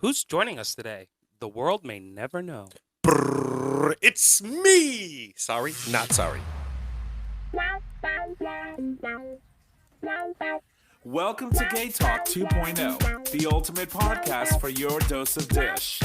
Who's joining us today? The world may never know. Brrr, it's me! Sorry, not sorry. Welcome to GayTalk 2.0, the ultimate podcast for your dose of dish.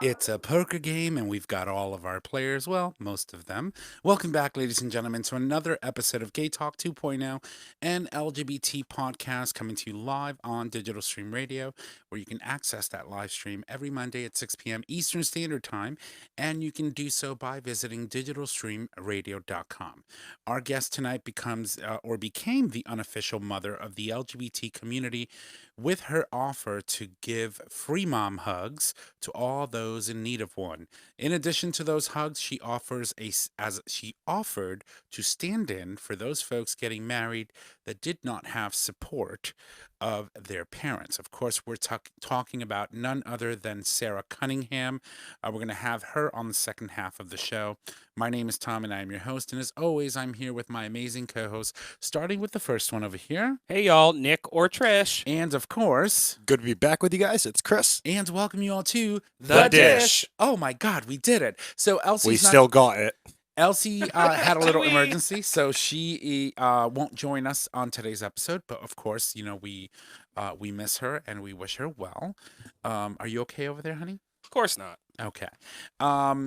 It's a poker game, and we've got all of our players, well, most of them. Welcome back, ladies and gentlemen, to another episode of GayTalk 2.0, an LGBT podcast coming to you live on Digital Stream Radio, where you can access that live stream every Monday at 6 p.m. Eastern Standard Time, and you can do so by visiting digitalstreamradio.com. Our guest tonight became the unofficial mother of the LGBT community, with her offer to give free mom hugs to all those in need of one. In addition to those hugs, she offered to stand in for those folks getting married that did not have support of their parents. Of course, we're talking about none other than Sara Cunningham. We're going to have her on the second half of the show. My name is Tom, and I am your host. And as always, I'm here with my amazing co-hosts, starting with the first one over here. Hey, y'all, Nick or Trish. And of course, Good to be back with you guys. It's Chris. and welcome you all to The Dish. Oh my God, we did it! So We still got it. Elci had a little Wee. emergency, so she won't join us on today's episode. But of course, we miss her and we wish her well. Are you okay over there, honey? Of course not. Okay.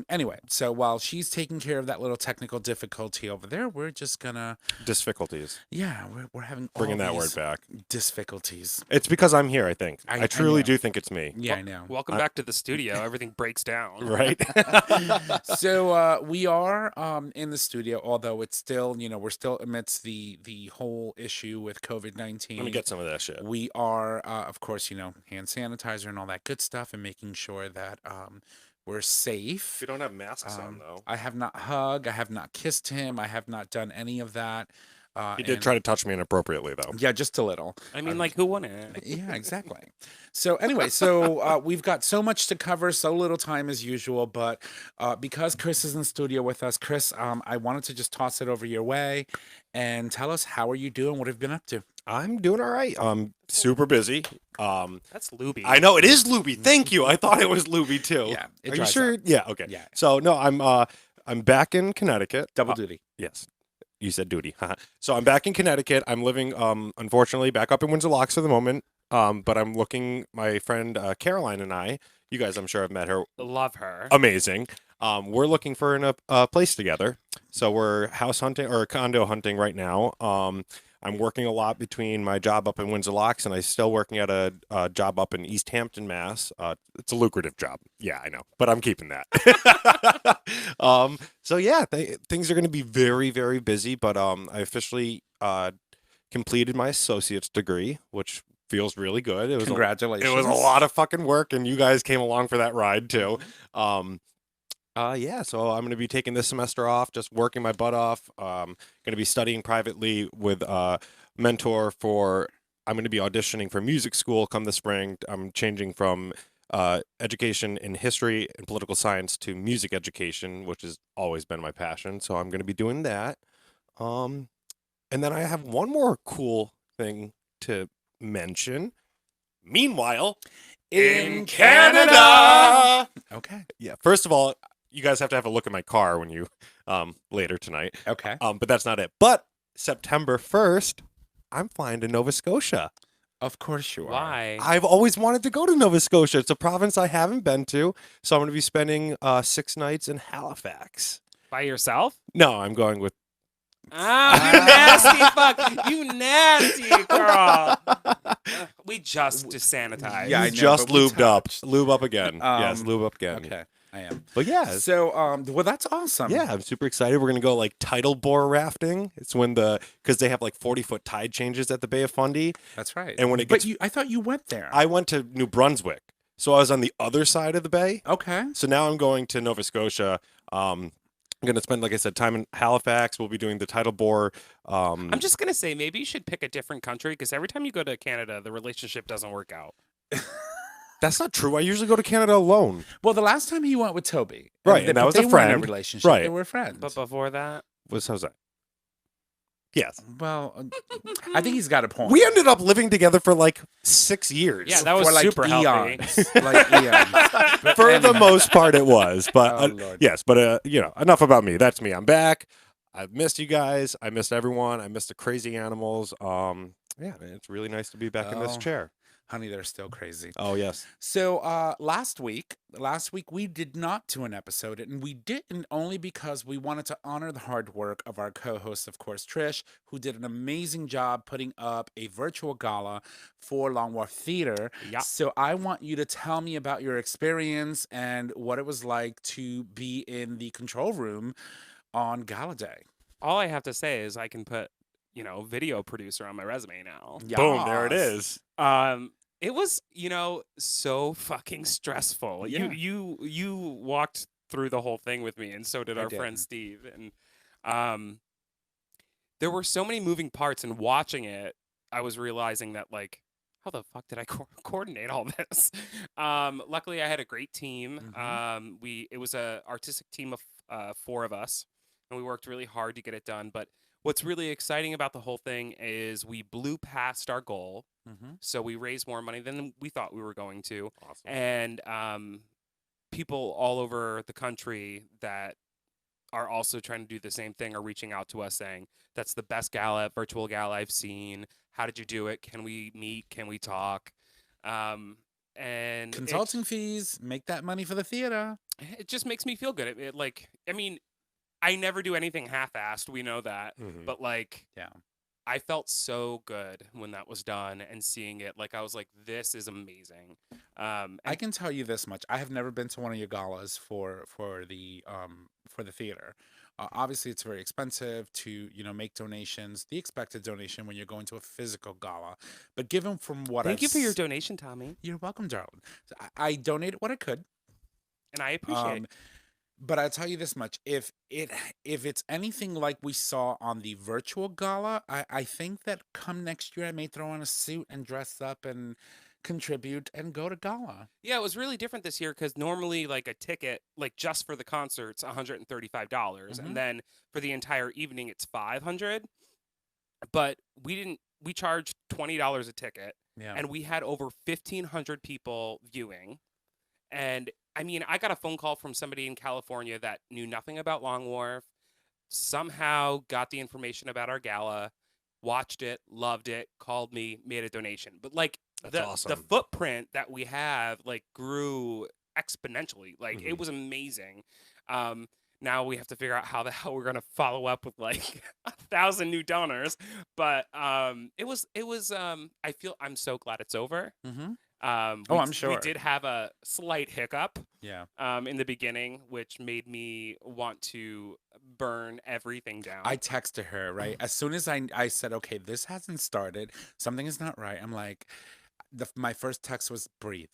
Anyway, so while she's taking care of that little technical difficulty over there, we're just gonna Difficulties. we're having Bringing all that word these back. difficulties. It's because I'm here, I think. I I truly know. do think it's me. Yeah, I know. Welcome back to the studio. Everything breaks down. Right? So we are in the studio, although it's still, we're still amidst the whole issue with COVID-19. Let me get some of that shit. We are, of course, hand sanitizer and all that good stuff, and making sure that we're safe. We don't have masks on, though. I have not hugged. I have not kissed him. I have not done any of that. He did try to touch me inappropriately, though. Yeah, just a little. I mean, like, who wouldn't? Yeah, exactly. So anyway, we've got so much to cover, so little time as usual, but because Chris is in studio with us, Chris, I wanted to just toss it over your way and tell us, how are you doing? What have you been up to? I'm doing all right. I'm super busy. That's Luby. I know it is Luby. Thank you. I thought it was Luby too. Yeah, it Are you dries sure? up. Yeah. Okay. Yeah. So no, I'm back in Connecticut. Double duty. Yes. You said duty. So I'm back in Connecticut. I'm living, unfortunately, back up in Windsor Locks for the moment. But I'm looking, my friend Caroline and I, you guys I'm sure have met her. Love her. Amazing. We're looking for a place together. So we're house hunting or condo hunting right now. I'm working a lot between my job up in Windsor Locks and I'm still working at a job up in East Hampton, Mass. It's a lucrative job. Yeah, I know, but I'm keeping that. So yeah, things are going to be very, very busy, but I officially completed my associate's degree, which feels really good. It was Congratulations. it was a lot of fucking work, and you guys came along for that ride too. Yeah, so I'm going to be taking this semester off, just working my butt off. Going to be studying privately with a mentor I'm going to be auditioning for music school come the spring. I'm changing from education in history and political science to music education, which has always been my passion. So I'm going to be doing that. And then I have one more cool thing to mention. Meanwhile, in Canada. Okay. Yeah. First of all, you guys have to have a look at my car when you later tonight. Okay. But that's not it. But September 1st, I'm flying to Nova Scotia. Of course you are. Why? I've always wanted to go to Nova Scotia. It's a province I haven't been to, so I'm going to be spending 6 nights in Halifax. By yourself? No, I'm going with. Ah, you nasty fuck. You nasty girl. We just desanitized. Yeah, I He's know, just but we lubed up. touched. Lube up again. Yes, lube up again. Okay, I am. But yeah, So, well, that's awesome. yeah, I'm super excited. We're gonna go like tidal bore rafting. It's when because they have like 40-foot tide changes at the Bay of Fundy. That's right. And when it but gets- I thought you went there. I went to New Brunswick, so I was on the other side of the bay. Okay. So now I'm going to Nova Scotia. I'm gonna spend, like I said, time in Halifax. We'll be doing the tidal bore. I'm just going to say, maybe you should pick a different country because every time you go to Canada, the relationship doesn't work out. That's not true. I usually go to Canada alone. Well, the last time he went with Toby, Right, and that but was they a weren't in friend. a relationship. Right. They were friends. But before that, How's that? Yes. Well, I think he's got a point. We ended up living together for like 6 years. Yeah, that was For, like, super healthy. eons. Like eons. But For the anyhow. most part, it was. But Oh, Lord. yes, but enough about me. That's me. I'm back. I've missed you guys. I missed everyone. I missed the crazy animals. Yeah, it's really nice to be back in this Oh. chair. Honey, they're still crazy. Oh yes. So last week we did not do an episode, and we didn't only because we wanted to honor the hard work of our co-host, of course, Trish, who did an amazing job putting up a virtual gala for Long Wharf Theater. Yeah. So I want you to tell me about your experience and what it was like to be in the control room on Gala Day. All I have to say is I can put, video producer on my resume now. Boom. There it Yas. is. It was, so fucking stressful. Yeah. You walked through the whole thing with me, and so did I our did. friend Steve. And there were so many moving parts, and watching it, I was realizing that, like, how the fuck did I coordinate all this? Luckily, I had a great team. It was a artistic team of 4 of us, and we worked really hard to get it done. But what's really exciting about the whole thing is we blew past our goal. So we raised more money than we thought we were going to. Awesome. And people all over the country that are also trying to do the same thing are reaching out to us saying, that's the best virtual gala I've seen. How did you do it? Can we meet? Can we talk? And Consulting fees, make that money for the theater. it just makes me feel good. I never do anything half-assed. We know that. But, Yeah. I felt so good when that was done and seeing it. Like, I was like, this is amazing. I can tell you this much: I have never been to one of your galas for the theater. Obviously, it's very expensive to make donations, the expected donation when you're going to a physical gala. But given from what Thank you for your donation, Tommy. you're welcome, darling. I donated what I could. And I appreciate it. But I'll tell you this much: if it's anything like we saw on the virtual gala, I think that come next year I may throw on a suit and dress up and contribute and go to gala. Yeah, it was really different this year because normally, like, a ticket, like, just for the concert's $135, and then for the entire evening it's $500. But we charged $20 a ticket, Yeah. and we had over 1,500 people viewing. And I mean, I got a phone call from somebody in California that knew nothing about Long Wharf, somehow got the information about our gala, watched it, loved it, called me, made a donation. But, like, That's awesome. the footprint that we have, like, grew exponentially. Like, it was amazing. Now we have to figure out how the hell we're gonna follow up with, like, 1,000 new donors. But it was I'm so glad it's over. I'm We sure. did have a slight hiccup Yeah. in the beginning, which made me want to burn everything down. I texted her, right? As soon as I said, okay, this hasn't started, something is not right. I'm like, my first text was breathe.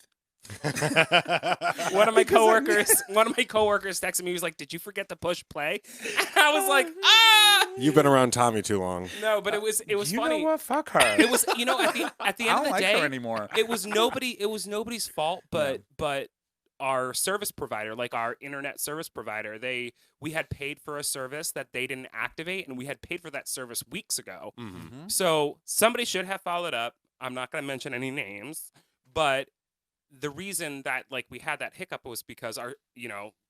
one of my coworkers texted me. He was like, "Did you forget to push play?" And I was like, "Ah!" You've been around Tommy too long. No, but it was You funny. know what? Fuck her. It was at the I end don't of the like day, her anymore. it was nobody's fault, but our service provider, like our internet service provider, we had paid for a service that they didn't activate, and we had paid for that service weeks ago. So somebody should have followed up. I'm not going to mention any names, but the reason that, like, we had that hiccup was because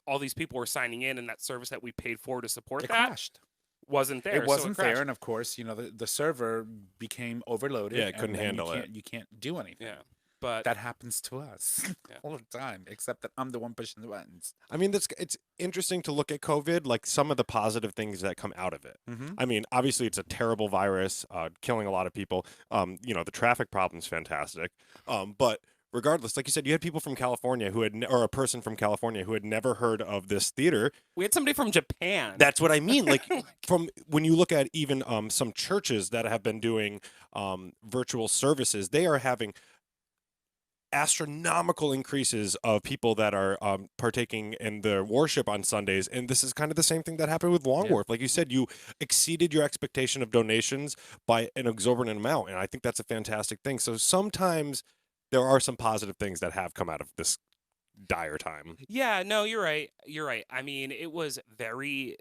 all these people were signing in, and that service that we paid for to support It that crashed. wasn't there. It wasn't so it crashed. there, and of course, the server became overloaded. Yeah, it couldn't and then handle it. You can't do anything. Yeah, but That happens to us Yeah. all the time, except that I'm the one pushing the buttons. I mean, it's interesting to look at COVID, like some of the positive things that come out of it. I mean, obviously, it's a terrible virus, killing a lot of people. The traffic problem's fantastic. But regardless, like you said, you had people from California or a person from California who had never heard of this theater. we had somebody from Japan. That's what I mean. Like, from when you look at even some churches that have been doing virtual services, they are having astronomical increases of people that are partaking in the worship on Sundays. And this is kind of the same thing that happened with Long Wharf. Like you said, you exceeded your expectation of donations by an exorbitant amount. And I think that's a fantastic thing. So sometimes there are some positive things that have come out of this dire time. Yeah, no, you're right. You're right. I mean, it was very.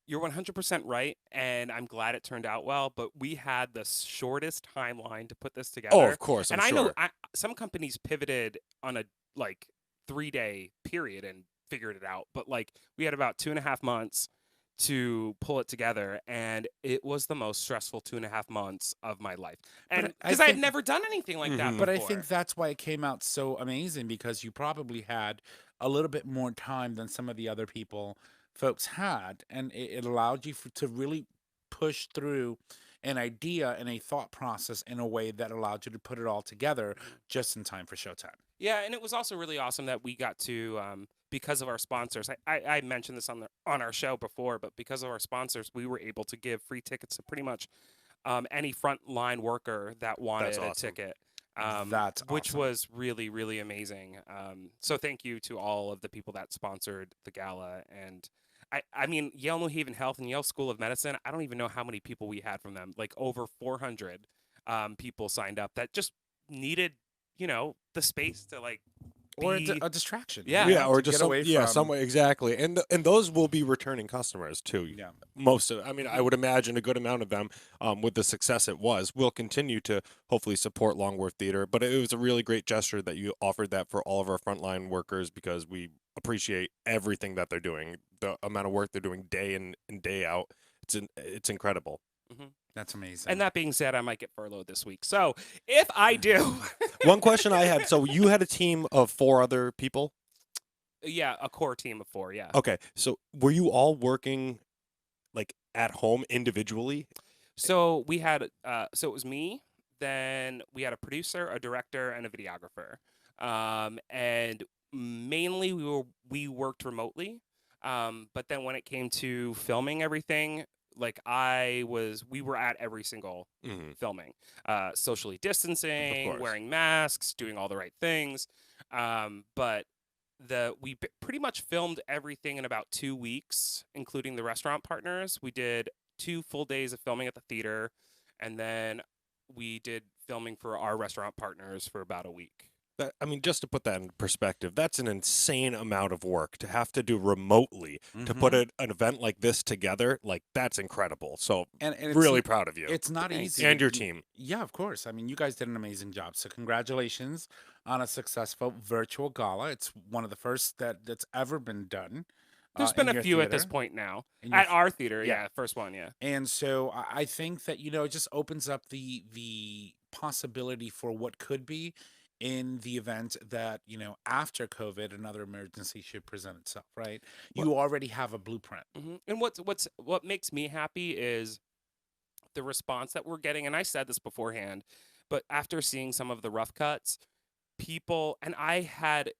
You're 100% right, and I'm glad it turned out well. But we had the shortest timeline to put this Oh, together. of course, I'm And I know sure. some companies pivoted on a like 3-day period and figured it out. But like we had about 2.5 months to pull it together, and it was the most stressful 2.5 months of my life. But And I because I had think, never done anything like that Mhm. but I before. think that's why it came out so amazing, because you probably had a little bit more time than some of the other folks had, and it allowed you to really push through an idea and a thought process in a way that allowed you to put it all together Mhm. just in time for showtime. Yeah, and it was also really awesome that we got to because of our sponsors. I mentioned this on our show before, but because of our sponsors, we were able to give free tickets to pretty much any frontline worker that That's wanted a awesome. ticket, That's which awesome. was really, really amazing. So thank you to all of the people that sponsored the gala. And I mean, Yale New Haven Health and Yale School of Medicine, I don't even know how many people we had from them. Like over 400 people signed up that just needed, the space to like Or be, a distraction, yeah. Yeah, or to just get away from. somewhere exactly, and those will be returning customers too. Yeah. Most of, I mean, I Mhm. would imagine a good amount of them, with the success it was, will continue to hopefully support Longworth Theater. But it was a really great gesture that you offered that for all of our frontline workers, because we appreciate everything that they're doing, the amount of work they're doing day in and day out. It's incredible. Mhm. That's amazing. And that being said, I might get furloughed this week. So if I do, One question I had: so you had a team of 4 other people? yeah, a core team of 4, yeah. Okay, so were you all working like at home individually? So we had, so it was me. Then we had a producer, a director, and a videographer. And mainly we worked remotely. But then when it came to filming everything, like we were at every single Mm-hmm. filming, socially Of distancing, course. wearing masks, doing all the right things. But we pretty much filmed everything in about 2 weeks, including the restaurant partners. We did 2 full days of filming at the theater, and then we did filming for our restaurant partners for about a week. I mean, just to put that in perspective, that's an insane amount of work to have to do remotely to put Mhm. an event like this together. Like, that's incredible. So, And really proud of you it's not Thanks. easy and your to, team. yeah, of course. I mean, you guys did an amazing job. So congratulations on a successful virtual gala. It's one of the first that's ever been done There's been in a your few at this theater. point now In your at our theater. yeah. Yeah, first one. Yeah. And so I think that, it just opens up the possibility for what could be in the event that, after COVID, another emergency should present itself, right? Well- You already have a blueprint. And what makes me happy is the response that we're getting. And I said this beforehand, but after seeing some of the rough cuts, people and I had,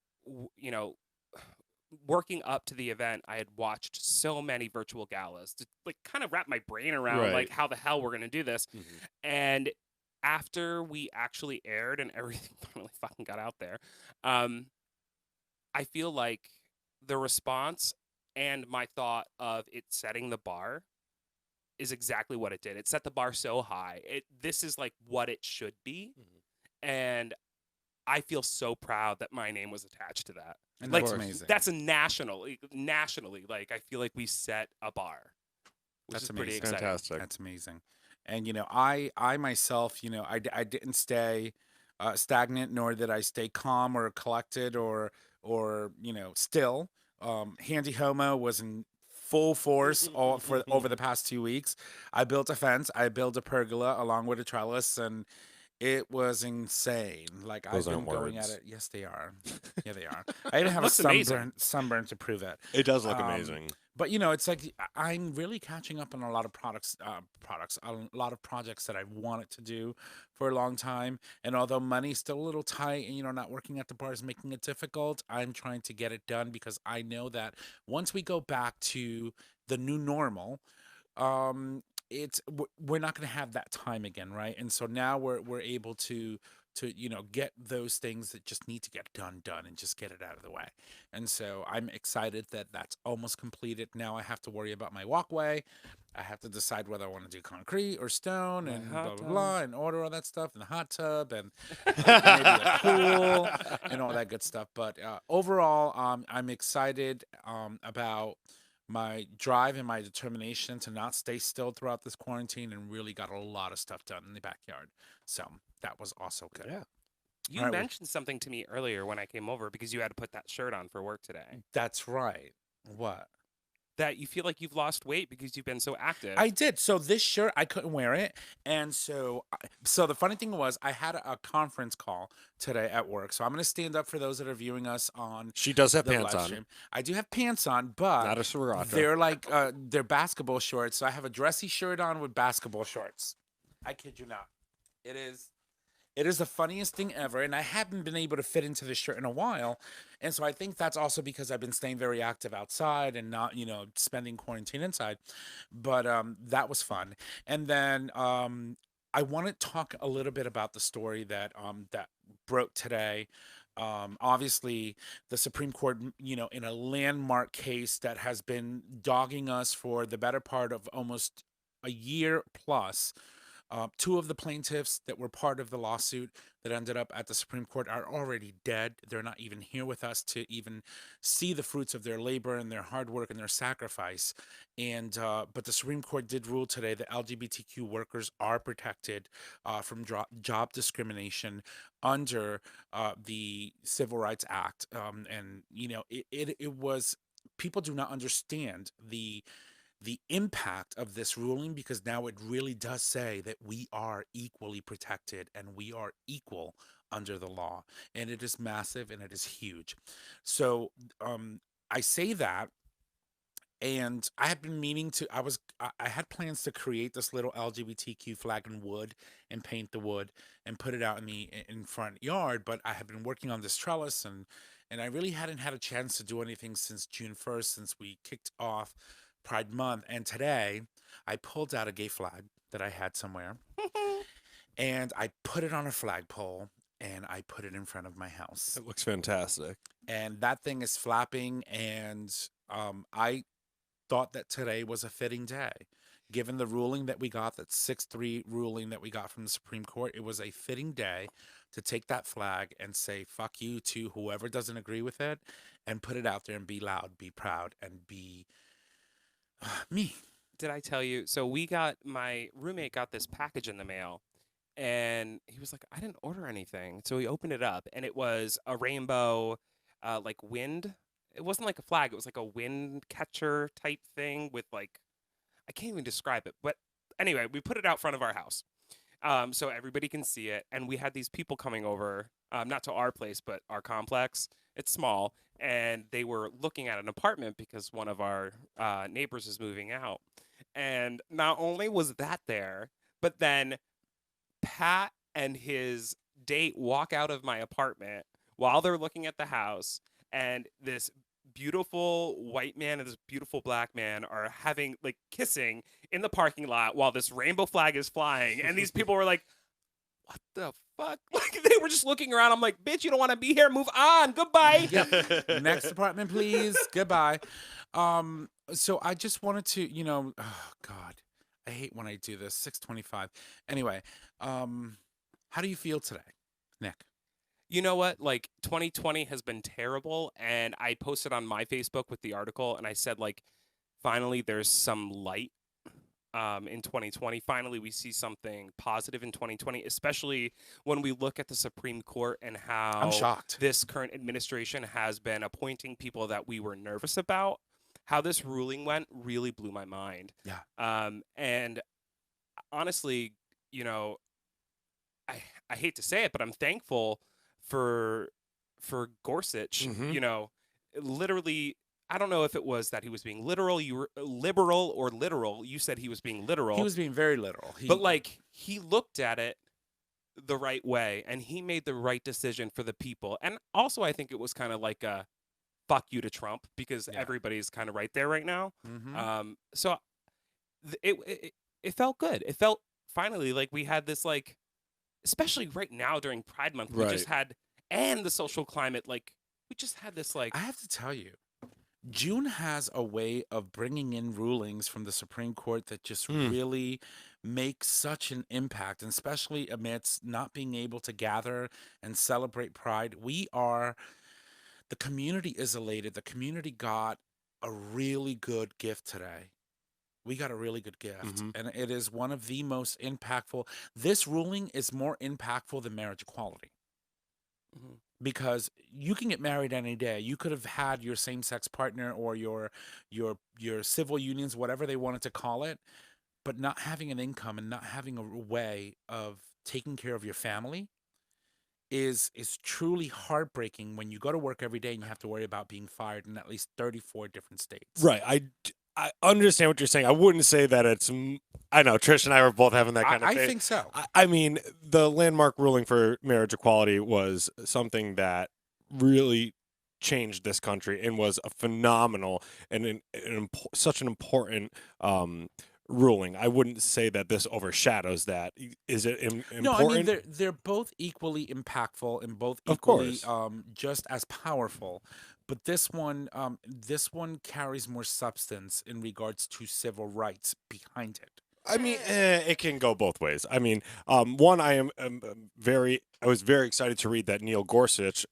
working up to the event, I had watched so many virtual galas to like kind of wrap my brain around like Right. how the hell we're gonna do this. Mhm. And after we actually aired and everything finally fucking got out there, um, I feel like the response and my thought of it setting the bar is exactly what it did. It set the bar so high. This is like what it should be, and I feel so proud that my name was attached to that. And Like that's amazing. that's a nationally. Like I feel like we set a bar, which That's is pretty amazing. exciting. Fantastic. That's amazing. And I myself, I didn't stay stagnant, nor did I stay calm or collected or still. Handy Homo was in full force all for over the past 2 weeks. I built a fence. I built a pergola along with a trellis, and it was insane. Like, Those I've been aren't going at words. it. Yes, they are. Yeah, they are. I even have a Looks amazing. sunburn to prove it. It does look Um, amazing. But it's like I'm really catching up on a lot of a lot of projects that I've wanted to do for a long time. And although money's still a little tight, and not working at the bar is making it difficult, I'm trying to get it done, because I know that once we go back to the new normal, um we're not going to have that time again, right? And so now we're able to get those things that just need to get done and just get it out of the way. And so I'm excited that that's almost completed. Now I have to worry about my walkway. I have to decide whether I want to do concrete or stone, My and hot blah blah tub. blah, and order all that stuff, and the hot tub, and maybe a pool, and all that good stuff. But overall, I'm excited about my drive and my determination to not stay still throughout this quarantine, and really got a lot of stuff done in the backyard. So that was also good. Yeah. You All right, mentioned something to me earlier when I came over because you had to put that shirt on for work today. that's right. What? That you feel like you've lost weight because you've been so active. I did. So this shirt, I couldn't wear it, and so the funny thing was, I had a conference call today at work. So I'm going to stand up for those that are viewing us on She does have the pants live on, stream. I do have pants on, but not a sriracha. they're like they're basketball shorts. So I have a dressy shirt on with basketball shorts. I kid you not. It is the funniest thing ever, and I haven't been able to fit into this shirt in a while. And so I think that's also because I've been staying very active outside and not, spending quarantine inside. But that was fun. And then I want to talk a little bit about the story that broke today. Obviously, the Supreme Court, in a landmark case that has been dogging us for the better part of almost a year plus. Two of the plaintiffs that were part of the lawsuit that ended up at the Supreme Court are already dead. They're not even here with us to even see the fruits of their labor and their hard work and their sacrifice. And but the Supreme Court did rule today that LGBTQ workers are protected from job discrimination under the Civil Rights Act. And it was, people do not understand the impact of this ruling, because now it really does say that we are equally protected and we are equal under the law, and it is massive and it is huge. So I say that, and I have been meaning to, I had plans to create this little LGBTQ flag in wood and paint the wood and put it out in front yard, but I have been working on this trellis, and I really hadn't had a chance to do anything since June 1st, since we kicked off Pride Month. And today I pulled out a gay flag that I had somewhere and I put it on a flagpole and I put it in front of my house. It looks fantastic. And that thing is flapping, and I thought that today was a fitting day. Given the ruling that we got, that 6-3 ruling that we got from the Supreme Court, it was a fitting day to take that flag and say, fuck you to whoever doesn't agree with it, and put it out there and be loud, be proud, and be me. Did I tell you? So my roommate got this package in the mail, and he was like, I didn't order anything. So he opened it up, and it was a rainbow, like wind. It wasn't like a flag. It was like a wind catcher type thing with like, I can't even describe it. But anyway, we put it out front of our house, so everybody can see it. And we had these people coming over, not to our place, but our complex. It's small. And they were looking at an apartment because one of our neighbors is moving out. And not only was that there, but then Pat and his date walk out of my apartment while they're looking at the house, and this beautiful white man and this beautiful black man are having like kissing in the parking lot while this rainbow flag is flying. And these people were like, what the fuck? Like, they were just looking around. I'm like, bitch, you don't want to be here. Move on. Goodbye. Yep. Next apartment, please. Goodbye. So I just wanted to, oh God, I hate when I do this. 6:25. Anyway, how do you feel today, Nick? You know what? Like 2020 has been terrible. And I posted on my Facebook with the article, and I said, like, finally there's some light in 2020. Finally, we see something positive in 2020, especially when we look at the Supreme Court and how I'm shocked. This current administration has been appointing people that we were nervous about. How this ruling went really blew my mind. Yeah. And honestly, I hate to say it, but I'm thankful for Gorsuch. Mhm. Literally, I don't know if it was that he was being literal. You were liberal or literal. You said he was being literal. He was being very literal. But like, he looked at it the right way, and he made the right decision for the people. And also, I think it was kind of like a fuck you to Trump, because everybody's kind of right there right now. Mm-hmm. So it felt good. It felt finally like we had this, like, especially right now during Pride Month, we just Right. had, and the social climate, like, we just had this, like, I have to tell you, June has a way of bringing in rulings from the Supreme Court that just really make such an impact, and especially amidst not being able to gather and celebrate Pride. The community is elated. The community got a really good gift today. We got a really good gift, and it is one of the most impactful. This ruling is more impactful than marriage equality. Because you can get married any day. You could have had your same-sex partner or your civil unions, whatever they wanted to call it, but not having an income and not having a way of taking care of your family is truly heartbreaking when you go to work every day and you have to worry about being fired in at least 34 different states. Right. I understand what you're saying. I wouldn't say that it's. I know Trish and I were both having that kind of. I think so. I mean, the landmark ruling for marriage equality was something that really changed this country and was a phenomenal and such an important ruling. I wouldn't say that this overshadows that. Is it important? No, I mean they're both equally impactful and both equally just as powerful. But this one carries more substance in regards to civil rights behind it. I mean, it can go both ways. I mean, one, I was very excited to read that Neil Gorsuch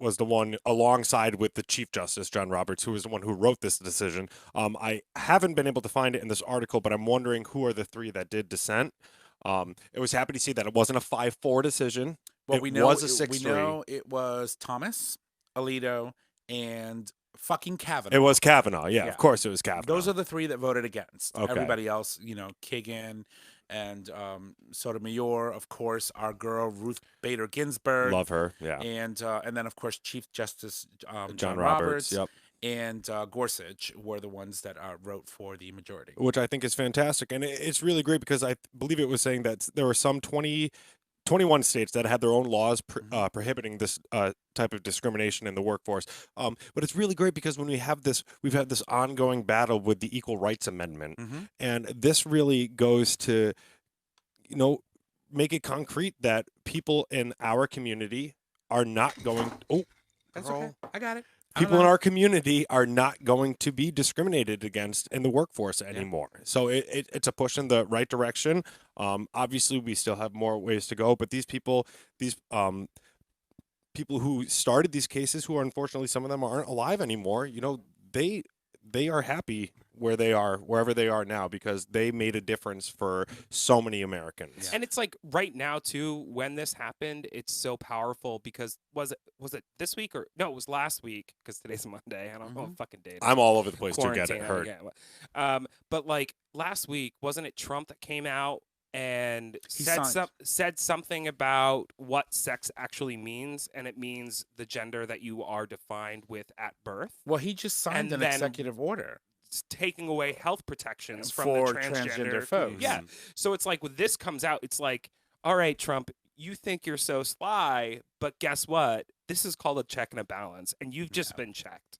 was the one, alongside with the Chief Justice, John Roberts, who was the one who wrote this decision. I haven't been able to find it in this article, but I'm wondering who are the three that did dissent. It was happy to see that it wasn't a 5-4 decision. Well, it we know was a 6-3. We know it was Thomas, Alito, and fucking Kavanaugh. It was Kavanaugh. Yeah, of course it was Kavanaugh. Those are the three that voted against. Okay. Everybody else, Kagan and Sotomayor, of course, our girl Ruth Bader Ginsburg. Love her. Yeah. And then of course Chief Justice John Roberts. Yep. And Gorsuch were the ones that wrote for the majority. Which I think is fantastic. And it's really great because I believe it was saying that there were some 21 states that had their own laws prohibiting this type of discrimination in the workforce. But it's really great because when we've had this ongoing battle with the Equal Rights Amendment, and this really goes to, make it concrete that people in our community are not going. Oh, that's okay. I got it. People in our community are not going to be discriminated against in the workforce anymore. So it's a push in the right direction. Obviously, we still have more ways to go, but these people who started these cases, who are unfortunately some of them aren't alive anymore, they are happy wherever they are now, because they made a difference for so many Americans. And it's like right now too, when this happened, it's so powerful because was it this week or no, it was last week, because today's Monday. I don't know what fucking day. I'm all over the place to get Quarantine, it hurt. But like last week, wasn't it Trump that came out and said something about what sex actually means, and it means the gender that you are defined with at birth. Well, he just signed an executive order taking away health protections from for the transgender folks. Yeah. So it's like when this comes out, it's like, all right, Trump, you think you're so sly, but guess what? This is called a check and a balance, and you've just been checked.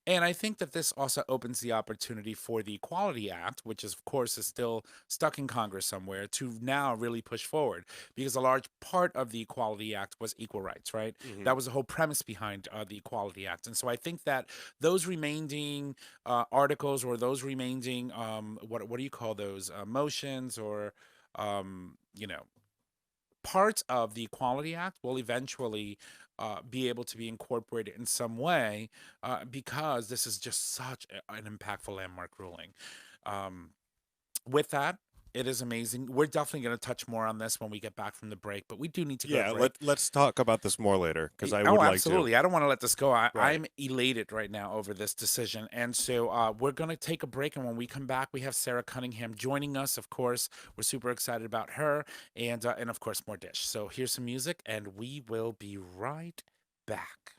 And I think that this also opens the opportunity for the Equality Act, which is, of course, is still stuck in Congress somewhere, to now really push forward, because a large part of the Equality Act was equal rights, right? That was the whole premise behind the Equality Act. And so I think that those remaining articles, or those remaining, what do you call those, motions, or, parts of the Equality Act will eventually be able to be incorporated in some way, because this is just such an impactful landmark ruling. With that, it is amazing. We're definitely going to touch more on this when we get back from the break, but we do need to go to break. Let's talk about this more later, because I would like to. Absolutely. I don't want to let this go. I'm elated right now over this decision. And so we're going to take a break, and when we come back, we have Sara Cunningham joining us, of course. We're super excited about her, and of course, more dish. So here's some music, and we will be right back.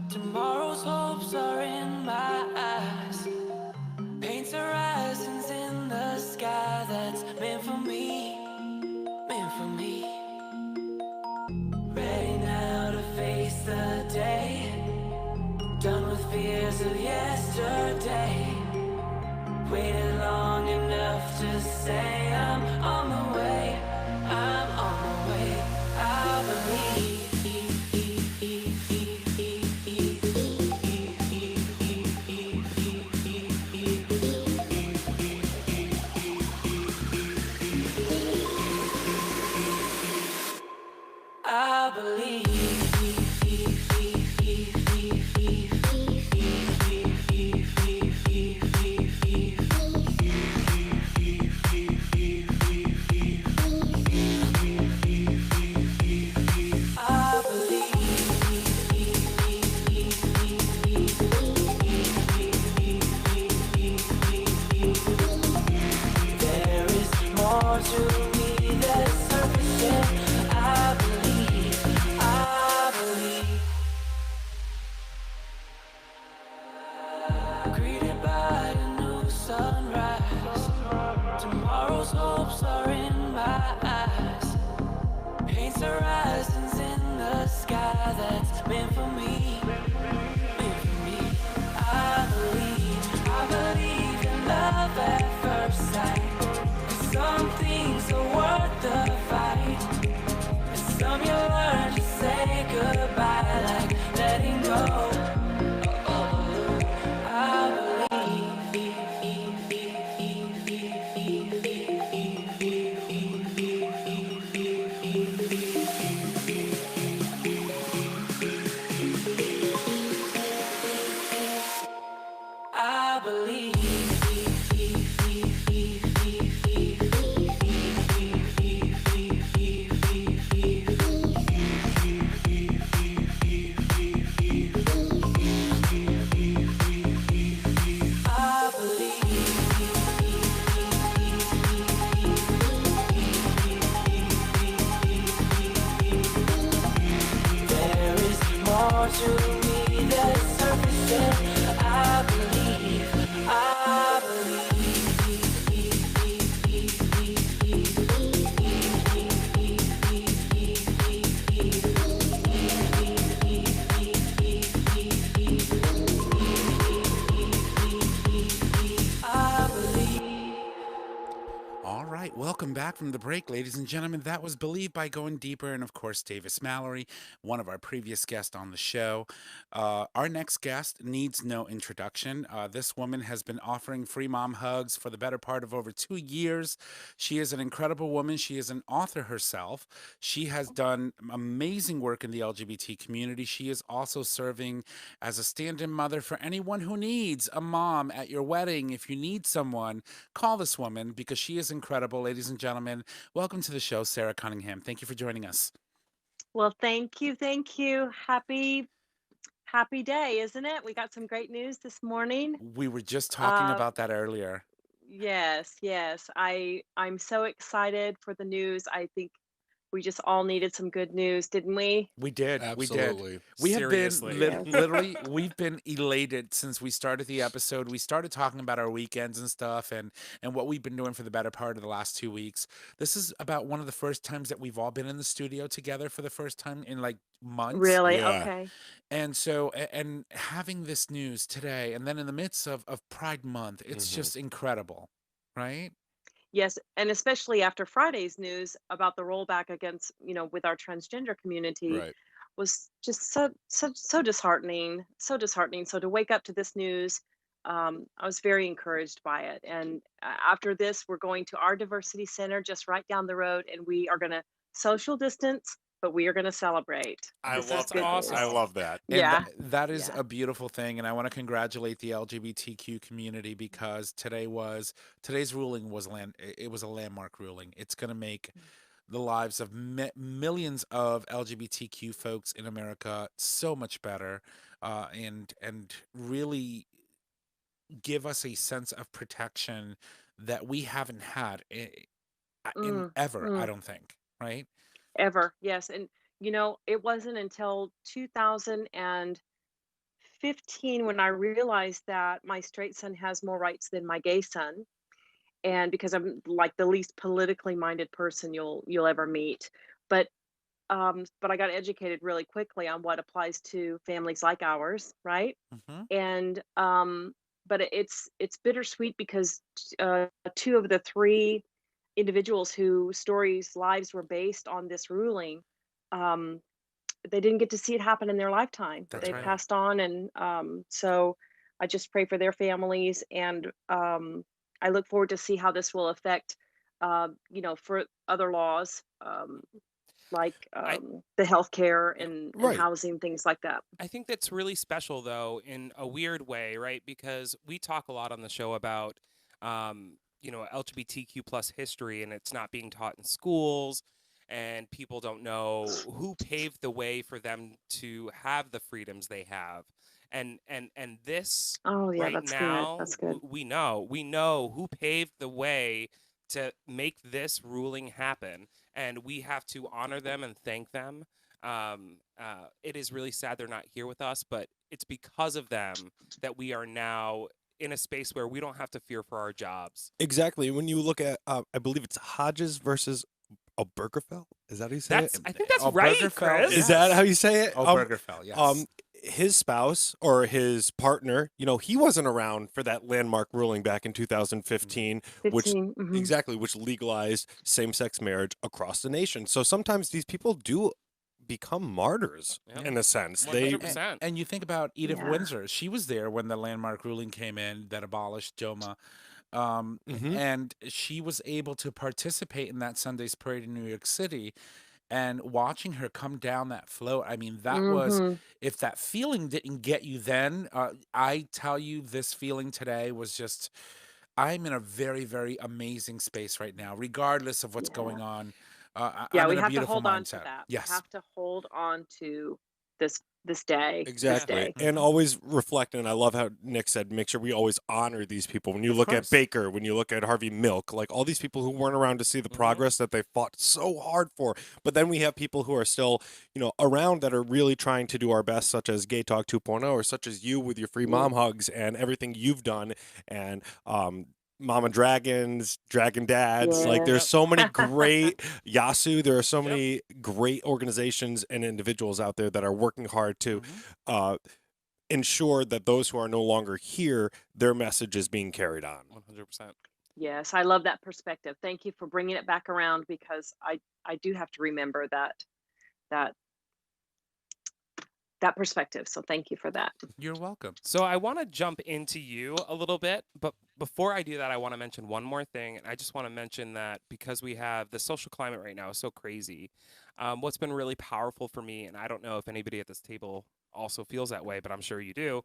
Tomorrow's hopes are in my eyes. Paints horizons in the sky that's meant for me, meant for me. Ready now to face the day. Done with fears of yesterday. Waited long enough to say I'm on the way. I'm on the way. I believe. more to me than surface. I believe, I believe. Greeted by a new sunrise. Tomorrow's hopes are in my eyes. Paints horizons in the sky that's meant for me. Meant for me. I believe in love at first sight. 'Cause some things are worth the fight. And some you learn to say goodbye, like letting go. I there is more to me than surface. I believe, I All right, welcome back from the break, ladies and gentlemen. That was Believe by Going Deeper, and of course, Davis Mallory, one of our previous guests on the show. Our next guest needs no introduction. This woman has been offering free mom hugs for the better part of over 2 years. She is an incredible woman. She is an author herself. She has done amazing work in the LGBT community. She is also serving as a stand-in mother for anyone who needs a mom at your wedding. If you need someone, call this woman because she is incredible. Ladies and gentlemen, welcome to the show, Sara Cunningham. Thank you for joining us. Well, thank you. Thank you. Happy day, isn't it? We got some great news this morning. We were just talking Uh, about that earlier. yes. I'm so excited for the news. I think we just all needed some good news, didn't we? We did. We did. Absolutely. We have been Seriously. Yes. literally, we've been elated since we started the episode. We started talking about our weekends and stuff and what we've been doing for the better part of the last 2 weeks. This is about one of the first times that we've all been in the studio together for the first time in like months. Really? Yeah. Okay. And so, and having this news today, and then in the midst of Pride Month, it's Mhm. just incredible, right? Yes, and especially after Friday's news about the rollback against, with our transgender community Right. was just so disheartening, so disheartening. So to wake up to this news, I was very encouraged by it. And after this, we're going to our diversity center just right down the road, and we are going to social distance, but we are going to celebrate. I This is love good that. news. I love that. And Yeah, that is yeah. a beautiful thing. And I want to congratulate the LGBTQ community because today's ruling was it was a landmark ruling. It's going to make the lives of millions of LGBTQ folks in America so much better, and really give us a sense of protection that we haven't had in Mm, ever, I mm. don't think, right? Ever, yes. And it wasn't until 2015 when I realized that my straight son has more rights than my gay son. And because I'm like the least politically minded person you'll ever meet. But but I got educated really quickly on what applies to families like ours, right? Hmm. And but it's bittersweet because two of the three individuals whose stories lives were based on this ruling, um, they didn't get to see it happen in their lifetime. That's They right. passed on, and so I just pray for their families, and I look forward to see how this will affect, for other laws, like I the healthcare and Right. housing, things like that. I think that's really special, though, in a weird way, right? Because we talk a lot on the show about, LGBTQ plus history, and it's not being taught in schools, and people don't know who paved the way for them to have the freedoms they have. And this Oh yeah, right that's good. now, That's good. we know who paved the way to make this ruling happen, and we have to honor them and thank them. It is really sad they're not here with us, but it's because of them that we are now in a space where we don't have to fear for our jobs. Exactly. When you look at, I believe it's Hodges versus Obergefell. Is that how you say it? I think that's Oh, right, Burgerfell, Chris. Is that how you say it? Oh, Burgerfell, yes. His spouse or his partner, he wasn't around for that landmark ruling back in 2015, which 15. exactly, which legalized same-sex marriage across the nation. So sometimes these people do become martyrs Yep. in a sense. 100%. And you think about Edith Yeah. Windsor. She was there when the landmark ruling came in that abolished DOMA. Mhm. And she was able to participate in that Sunday's parade in New York City. And watching her come down that float, I mean, that was, if that feeling didn't get you then, I tell you, this feeling today was just, I'm in a very, very amazing space right now, regardless of what's Yeah. going on. Yeah, I'm we in a have to beautiful hold on to mindset. that. Yes. We have to hold on to this day. Exactly. This day. And always reflect. And I love how Nick said, make sure we always honor these people. When you Of look course. at Baker, when you look at Harvey Milk, like all these people who weren't around to see the progress that they fought so hard for. But then we have people who are still, around that are really trying to do our best, such as Gay Talk 2.0, or such as you with your free mom hugs and everything you've done. And, Mama Dragons, Dragon Dads, like there's Yes. so many great Yasu. There are so Yep. many great organizations and individuals out there that are working hard to ensure that those who are no longer here, their message is being carried on. 100%. Yes, I love that perspective. Thank you for bringing it back around, because I do have to remember that perspective. So thank you for that. You're welcome. So I want to jump into you a little bit, but before I do that, I want to mention one more thing. And I just want to mention that because we have the social climate right now is so crazy, what's been really powerful for me, and I don't know if anybody at this table also feels that way, but I'm sure you do,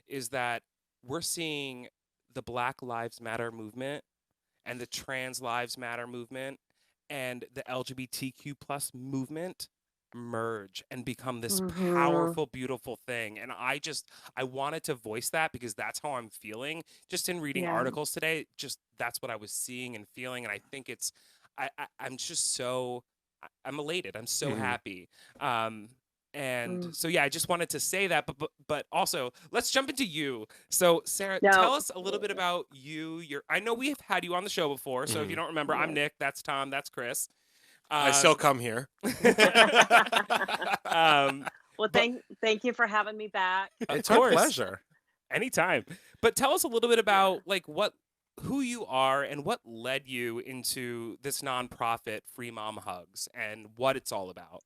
is that we're seeing the Black Lives Matter movement and the Trans Lives Matter movement and the LGBTQ plus movement merge and become this powerful, beautiful thing. And I wanted to voice that because that's how I'm feeling just in reading Yeah. articles today. Just that's what I was seeing and feeling. And I think I'm just I'm elated. I'm so happy. So yeah, I just wanted to say that, but also let's jump into you. So Sarah, tell us a little bit about you. I know we have had you on the show before. So if you don't remember, I'm Nick, that's Tom, that's Chris. I still come here. Well, thank you for having me back. It's Of our course. pleasure. Anytime. But tell us a little bit about who you are and what led you into this nonprofit Free Mom Hugs and what it's all about.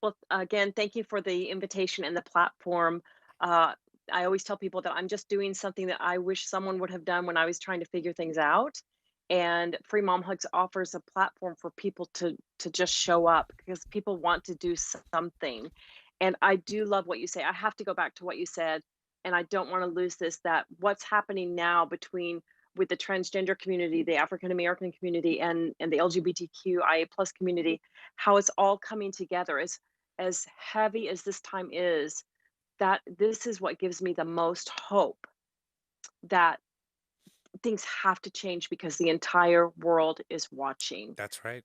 Well, again, thank you for the invitation and the platform. I always tell people that I'm just doing something that I wish someone would have done when I was trying to figure things out. And Free Mom Hugs offers a platform for people to just show up, because people want to do something. And I do love what you say. I have to go back to what you said, and I don't want to lose this, that what's happening now with the transgender community, the African American community, and the LGBTQIA plus community, how it's all coming together. As heavy as this time is, that this is what gives me the most hope that things have to change, because the entire world is watching. That's right.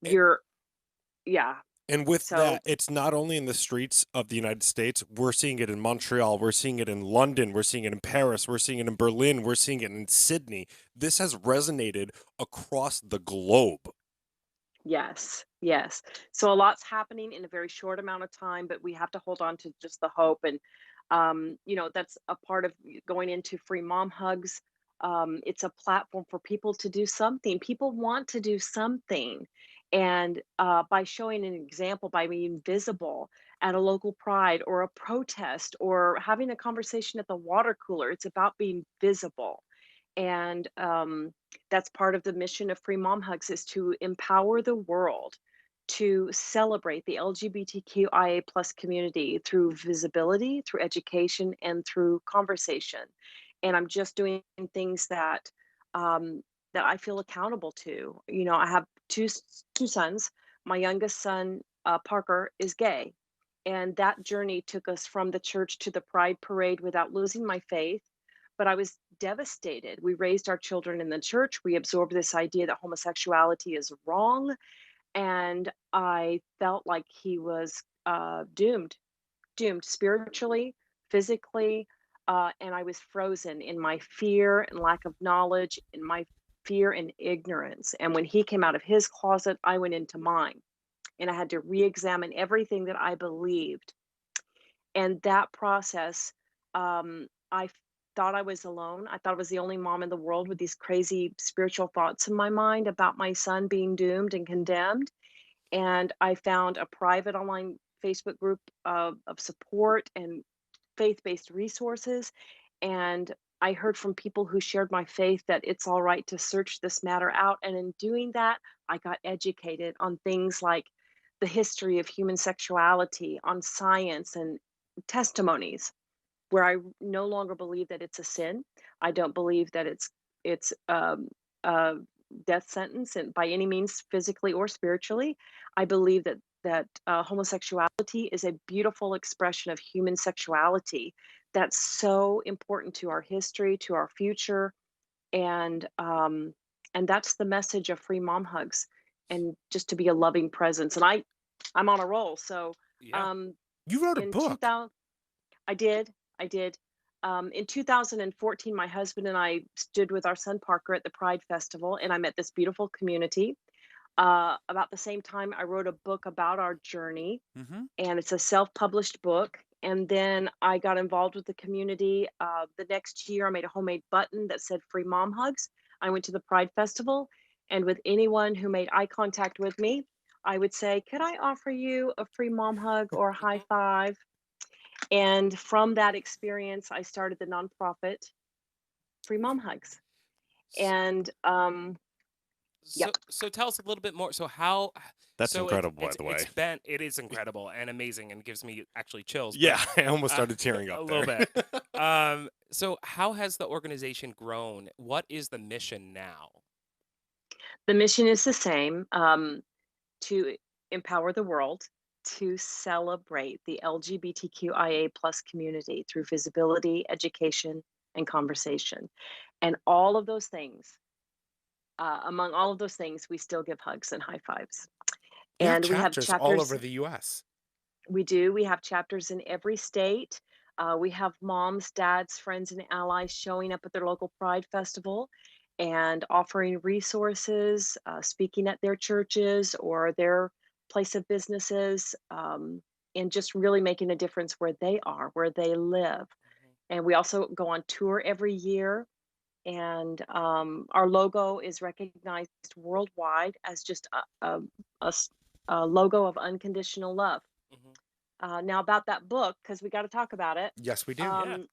Yeah. And with So- that, it's not only in the streets of the United States. We're seeing it in Montreal. We're seeing it in London. We're seeing it in Paris. We're seeing it in Berlin. We're seeing it in Sydney. This has resonated across the globe. Yes. So a lot's happening in a very short amount of time, but we have to hold on to just the hope. And, that's a part of going into Free Mom Hugs. It's a platform for people to do something. People want to do something. And by showing an example, by being visible at a local pride or a protest or having a conversation at the water cooler, it's about being visible. And that's part of the mission of Free Mom Hugs, is to empower the world to celebrate the LGBTQIA plus community through visibility, through education, and through conversation. And I'm just doing things that that I feel accountable to. I have two sons. My youngest son, Parker, is gay, and that journey took us from the church to the Pride Parade without losing my faith. But I was devastated. We raised our children in the church. We absorbed this idea that homosexuality is wrong. And I felt like he was doomed, doomed spiritually, physically. And I was frozen in my fear and lack of knowledge, in my fear and ignorance. And when he came out of his closet, I went into mine. And I had to re examine everything that I believed. And that process, I thought I was alone. I thought I was the only mom in the world with these crazy spiritual thoughts in my mind about my son being doomed and condemned. And I found a private online Facebook group of support and faith-based resources. And I heard from people who shared my faith that it's all right to search this matter out. And in doing that, I got educated on things like the history of human sexuality, on science and testimonies, where I no longer believe that it's a sin. I don't believe that it's a death sentence, and by any means, physically or spiritually. I believe that homosexuality is a beautiful expression of human sexuality that's so important to our history, to our future, and that's the message of free mom hugs, and just to be a loving presence. And I'm on a roll. So Yeah. You wrote a in book. 2000, I did. In 2014, my husband and I stood with our son Parker at the Pride Festival, and I met this beautiful community. About the same time, I wrote a book about our journey, Mm-hmm. and it's a self-published book. And then I got involved with the community. The next year, I made a homemade button that said "Free Mom Hugs." I went to the Pride Festival, and with anyone who made eye contact with me, I would say, "Could I offer you a free mom hug or a high five?" And from that experience, I started the nonprofit Free Mom Hugs. And So, yep. so tell us a little bit more. So how? That's So incredible, by the way. it is incredible and amazing and gives me actually chills. Yeah, but, I almost started tearing up a there. little bit. So how has the organization grown? What is the mission now? The mission is the same, to empower the world to celebrate the LGBTQIA plus community through visibility, education, and conversation. And all of those things, among all of those things, we still give hugs and high fives. You have And we have chapters all chapters. over the U.S. We do. We have chapters in every state. We have moms, dads, friends, and allies showing up at their local Pride Festival and offering resources, speaking at their churches or their place of businesses, and just really making a difference where they are, where they live. And we also go on tour every year. And our logo is recognized worldwide as just a logo of unconditional love. Now about that book, because we got to talk about it. Yes, we do.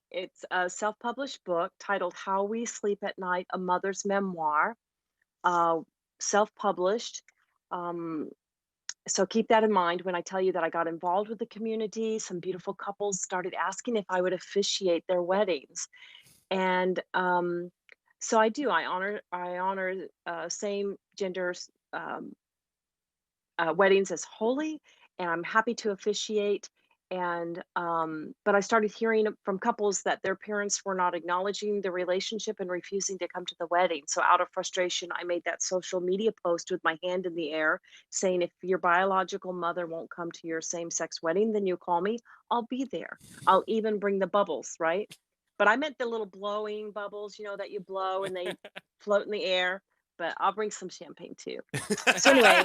It's a self-published book titled "How We Sleep at Night: A Mother's Memoir," self-published. So keep that in mind when I tell you that I got involved with the community. Some beautiful couples started asking if I would officiate their weddings, and so I do. I honor same genders weddings as holy, and I'm happy to officiate. And but I started hearing from couples that their parents were not acknowledging the relationship and refusing to come to the wedding. So out of frustration, I made that social media post with my hand in the air saying, if your biological mother won't come to your same-sex wedding, then you call me. I'll be there. I'll even bring the bubbles, right? But I meant the little blowing bubbles, that you blow and they float in the air. But I'll bring some champagne too. So anyway,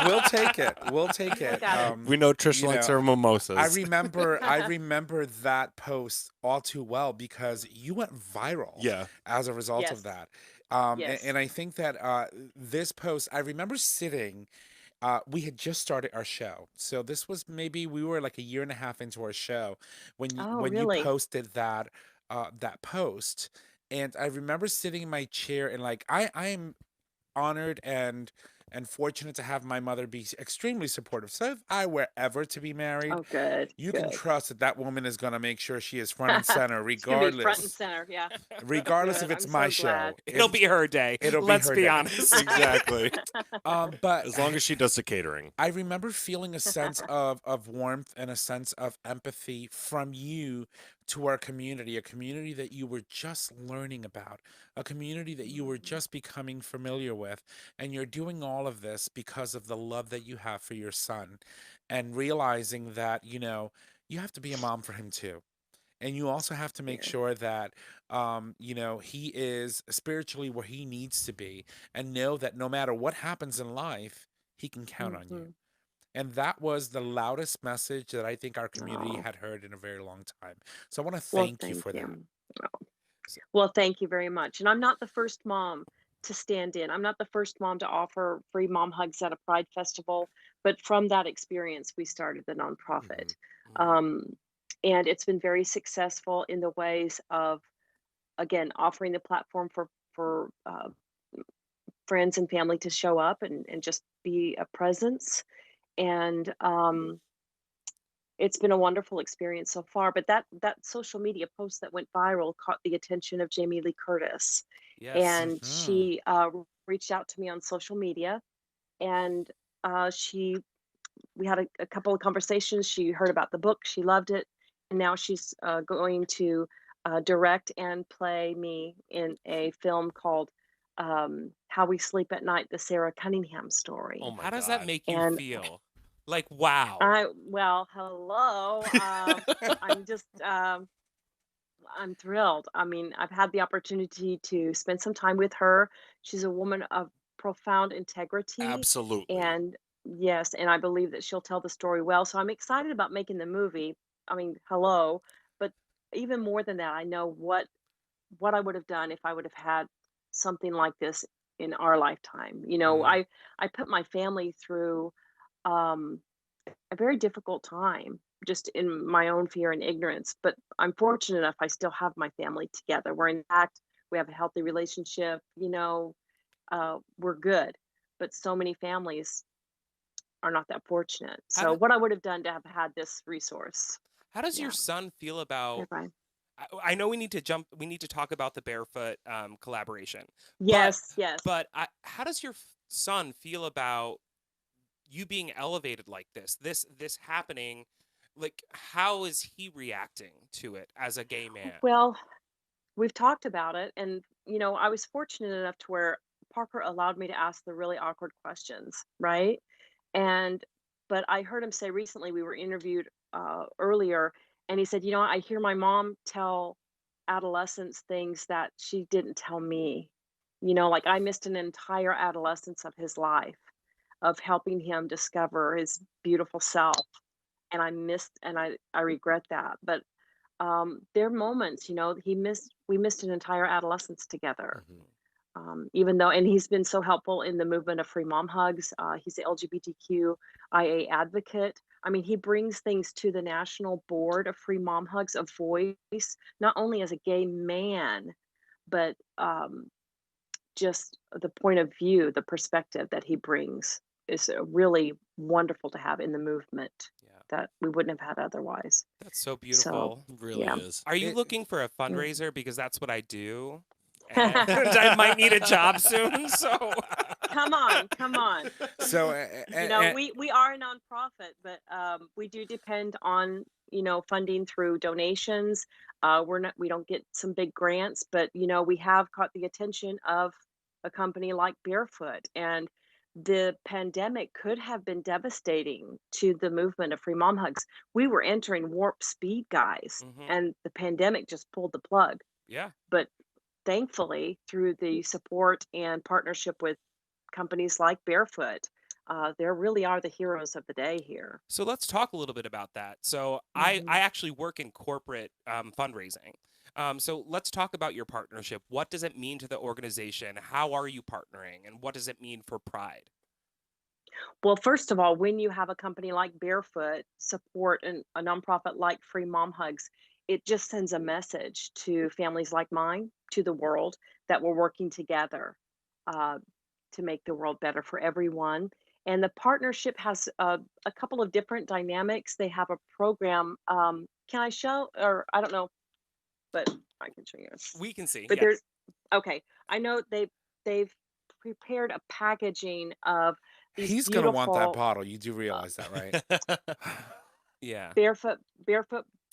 We'll take it. We'll take it. got We know Trish you likes know, her mimosas. I remember that post all too well because you went viral Yeah. as a result Yes. of that. Yes. And I think that this post, I remember sitting, we had just started our show. So this was maybe we were like a year and a half into our show when you, Oh, when really? you posted that that post. And I remember sitting in my chair and like I'm honored and fortunate to have my mother be extremely supportive. So if I were ever to be married, Oh, good. you can good. trust that that woman is going to make sure she is front and center, It's gonna be front and regardless center. Yeah. regardless Good. if it's I'm my so show. glad. It'll be her day. it'll be Let's her be day. honest. Exactly. But As long as she does the catering. I remember feeling a sense of warmth and a sense of empathy from you to our community, a community that you were just learning about, a community that you were just becoming familiar with. And you're doing all of this because of the love that you have for your son and realizing that, you have to be a mom for him too. And you also have to make Yeah. sure that, he is spiritually where he needs to be, and know that no matter what happens in life, he can count on you. Mhm. And that was the loudest message that I think our community Oh, had heard in a very long time. So I want to well, thank you thank for that. you. Well, thank you very much. And I'm not the first mom to stand in. I'm not the first mom to offer free mom hugs at a Pride festival, but from that experience, we started the nonprofit. Mhm. Um, and it's been very successful in the ways of, again, offering the platform for friends and family to show up and just be a presence. And it's been a wonderful experience so far. But that social media post that went viral caught the attention of Jamie Lee Curtis, Yes. and Hmm. she reached out to me on social media, and she we had a couple of conversations. She heard about the book, she loved it, and now she's going to direct and play me in a film called "How We Sleep at Night," the Sara Cunningham Oh story. my How does that God. make you And feel? Like, wow. well, hello. I'm just I'm thrilled. I mean, I've had the opportunity to spend some time with her. She's a woman of profound integrity. Absolutely. And yes, and I believe that she'll tell the story well. So I'm excited about making the movie. I mean, hello. But even more than that, I know what I would have done if I would have had something like this in our lifetime. Mhm. I put my family through um a very difficult time just in my own fear and ignorance, but I'm fortunate enough I still have my family together. We're intact, we have a healthy relationship, we're good. But so many families are not that fortunate. How So do, what I would have done to have had this resource. how does your Yeah. son feel about? If I I know we need to jump. We need to talk about the Barefoot collaboration, but Yes, yes. how does your son feel about you being elevated like this? This happening, like how is he reacting to it as a gay man? Well, we've talked about it, and I was fortunate enough to where Parker allowed me to ask the really awkward questions, right? And but I heard him say recently, we were interviewed earlier, and he said, I hear my mom tell adolescents things that she didn't tell me. Like I missed an entire adolescence of his life of helping him discover his beautiful self, and I regret that. But there are moments, we missed an entire adolescence together. Mhm. Even though, and he's been so helpful in the movement of free mom hugs. He's the LGBTQIA advocate. I mean, he brings things to the national board of free mom hugs, a voice, not only as a gay man, but just the point of view, the perspective that he brings is really wonderful to have in the movement Yeah, that we wouldn't have had otherwise. that's so So, beautiful. It really yeah. is. Are you It, looking for a Mm. fundraiser? Because that's what I do, and I might need a job soon. So Come on, come on. so, We are a nonprofit, but we do depend on funding through donations. We don't get some big grants, but we have caught the attention of a company like Barefoot, and the pandemic could have been devastating to the movement of free mom hugs. We were entering warp speed, guys, hmm, and the pandemic just pulled the plug. yeah. But thankfully, through the support and partnership with companies like Barefoot, there really are the heroes of the day here. So let's talk a little bit about that. So I Mhm. actually work in corporate fundraising. So let's talk about your partnership. What does it mean to the organization? How are you partnering, and what does it mean for Pride? Well, first of all, when you have a company like Barefoot support a nonprofit like Free Mom Hugs, it just sends a message to families like mine, to the world, that we're working together uh, to make the world better for everyone. And the partnership has a couple of different dynamics. They have a program. Can I show, or I don't know, but I can show you. We can see, But there's yes. okay. I know they've prepared a packaging of these he's gonna want that beautiful bottle. You do uh, realize that, right? Yeah. barefoot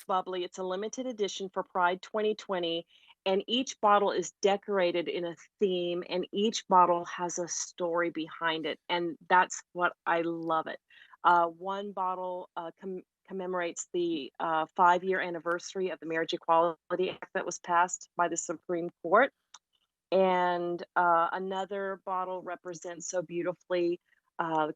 bubbly. It's a limited edition for Pride 2020, and each bottle is decorated in a theme, and each bottle has a story behind it, and that's what I love it. One bottle commemorates the 5-year anniversary of the Marriage Equality Act that was passed by the Supreme Court, and another bottle represents so beautifully, uh,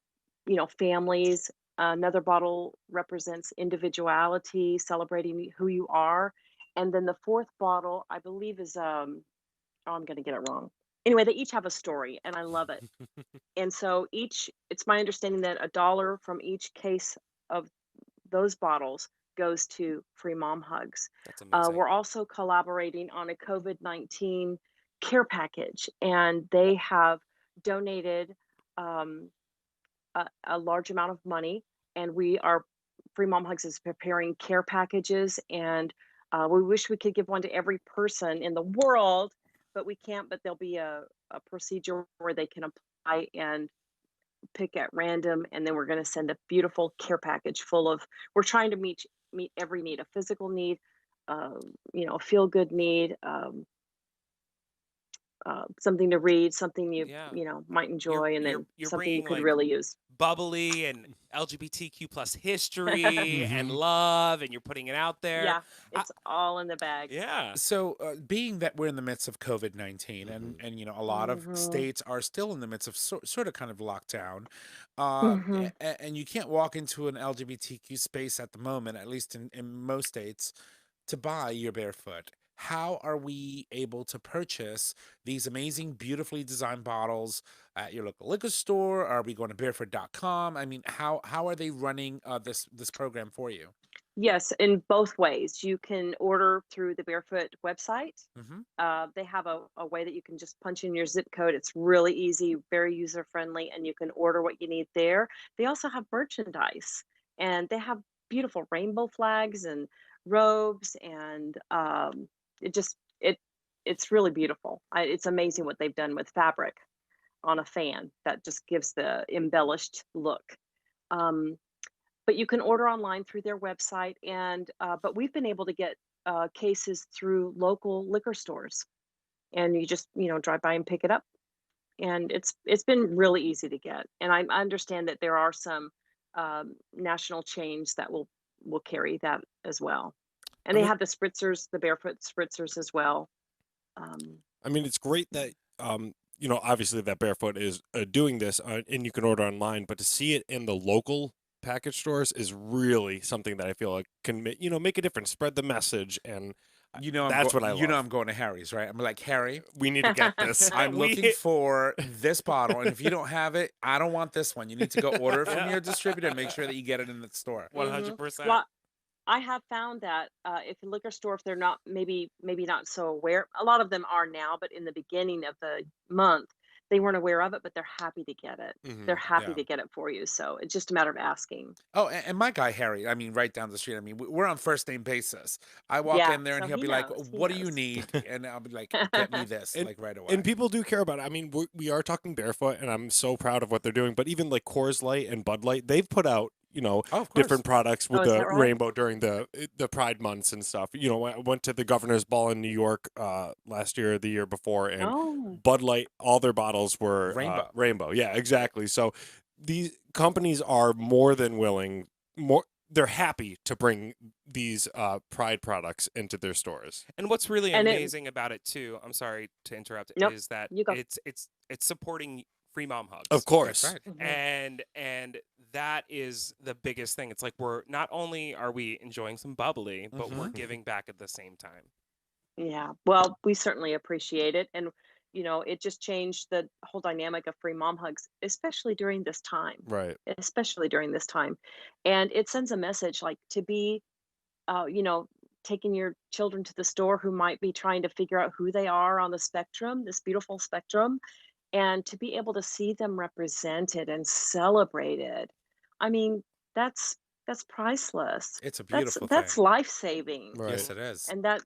families. Another bottle represents individuality, celebrating who you are, and then the fourth bottle, I believe, is oh, I'm going to get it wrong. Anyway, they each have a story, and I love it. And so it's my understanding that $1 from each case of those bottles goes to Free Mom Hugs. That's amazing. We're also collaborating on a COVID-19 care package, and they have donated um, a large amount of money, and Free Mom Hugs is preparing care packages, and we wish we could give one to every person in the world, but we can't. But there'll be a procedure where they can apply and pick at random, and then we're going to send a beautiful care package full of. We're trying to meet every need: a physical need, a feel good need, something to read, something you Yeah. might enjoy, and then You're something you bringing could like really use. bubbly and LGBTQ plus history and love, and you're putting it out there. Yeah, it's all in the bag. Yeah. So, being that we're in the midst of COVID-19, and a lot of states are still in the midst of sort of kind of lockdown, Mhm. and you can't walk into an LGBTQ space at the moment, at least in most states, to buy your Barefoot. How are we able to purchase these amazing, beautifully designed bottles at your local liquor store? Are we going to barefoot.com? I mean, how are they running this program for you? Yes, in both ways. You can order through the Barefoot website. Hmm. They have a way that you can just punch in your zip code. It's really easy, very user friendly, and you can order what you need there. They also have merchandise, and they have beautiful rainbow flags and robes, and it just it's really beautiful. It's amazing what they've done with fabric on a fan that just gives the embellished look. Um, but you can order online through their website, and but we've been able to get cases through local liquor stores, and you just drive by and pick it up, and it's been really easy to get. And I understand that there are some national chains that will carry that as well, and I they mean, have the spritzers, the Barefoot spritzers as well. um, it's great that obviously that Barefoot is doing this, and you can order online, but to see it in the local package stores is really something that I feel like can make a difference, spread the message, and that's what I love. I'm going to Harry's, right? I'm like, Harry, We need to get this. I'm looking for this bottle, and if you don't have it, I don't want this one. You need to go order it from your distributor and make sure that you get it in the store. 100%. well, I have found that if a liquor store, if they're not maybe not so aware, a lot of them are now, but in the beginning of the month, they weren't aware of it, but they're happy to get it. They're happy Yeah. to get it for you. So it's just a matter of asking. Oh, and my guy Harry, I mean, right down the street. I mean, we're on first name basis. I walk Yeah, in there and so he'll he be like, knows. He "What do you knows. need?" And I'll be like, "Get me this, And, like right away." and people do care about it. I mean, we are talking Barefoot, and I'm so proud of what they're doing. But even like Coors Light and Bud Light, they've put out Oh, of course. different products with Oh, is the that right? rainbow during the Pride months and stuff. I went to the Governor's Ball in New York last year or the year before, and Oh, Bud Light, all their bottles were Rainbow. rainbow. Yeah, exactly. So these companies are more than willing, they're happy to bring these Pride products into their stores. And what's really and it amazing about it too, I'm sorry to interrupt, nope. is that You go. it's supporting Free Mom Hugs. Of course. That's right. Mhm. And that is the biggest thing. It's like we're not only are we enjoying some bubbly, but we're giving back at the same time. Yeah. Well, we certainly appreciate it, and it just changed the whole dynamic of Free Mom Hugs, especially during this time. Right. Especially during this time, and it sends a message like to be uh, you know, taking your children to the store who might be trying to figure out who they are on the spectrum, this beautiful spectrum, and to be able to see them represented and celebrated. I mean, that's priceless. It's a That's beautiful that's thing. life saving, Right. Yes, it is. and that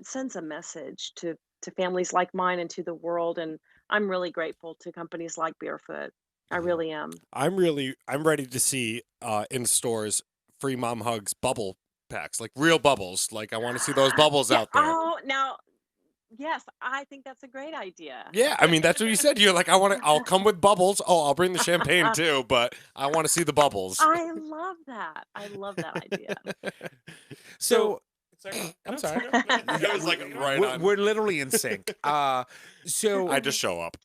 sends a message to families like mine and to the world. And I'm really grateful to companies like Barefoot. I Mhm. really am. I'm ready to see in stores Free Mom Hugs bubble backpacks, like real bubbles. Like I want to see those bubbles Yeah. out there. Oh, now, yes, I think that's a great idea. Yeah, I mean that's what you said. You're like, I'll come with bubbles. Oh, I'll bring the champagne too, but I want to see the bubbles. I love that. I love that idea. So Sorry. I'm No, sorry. no, no, no, It was like right we're, on. we're literally in sync. So I just show up.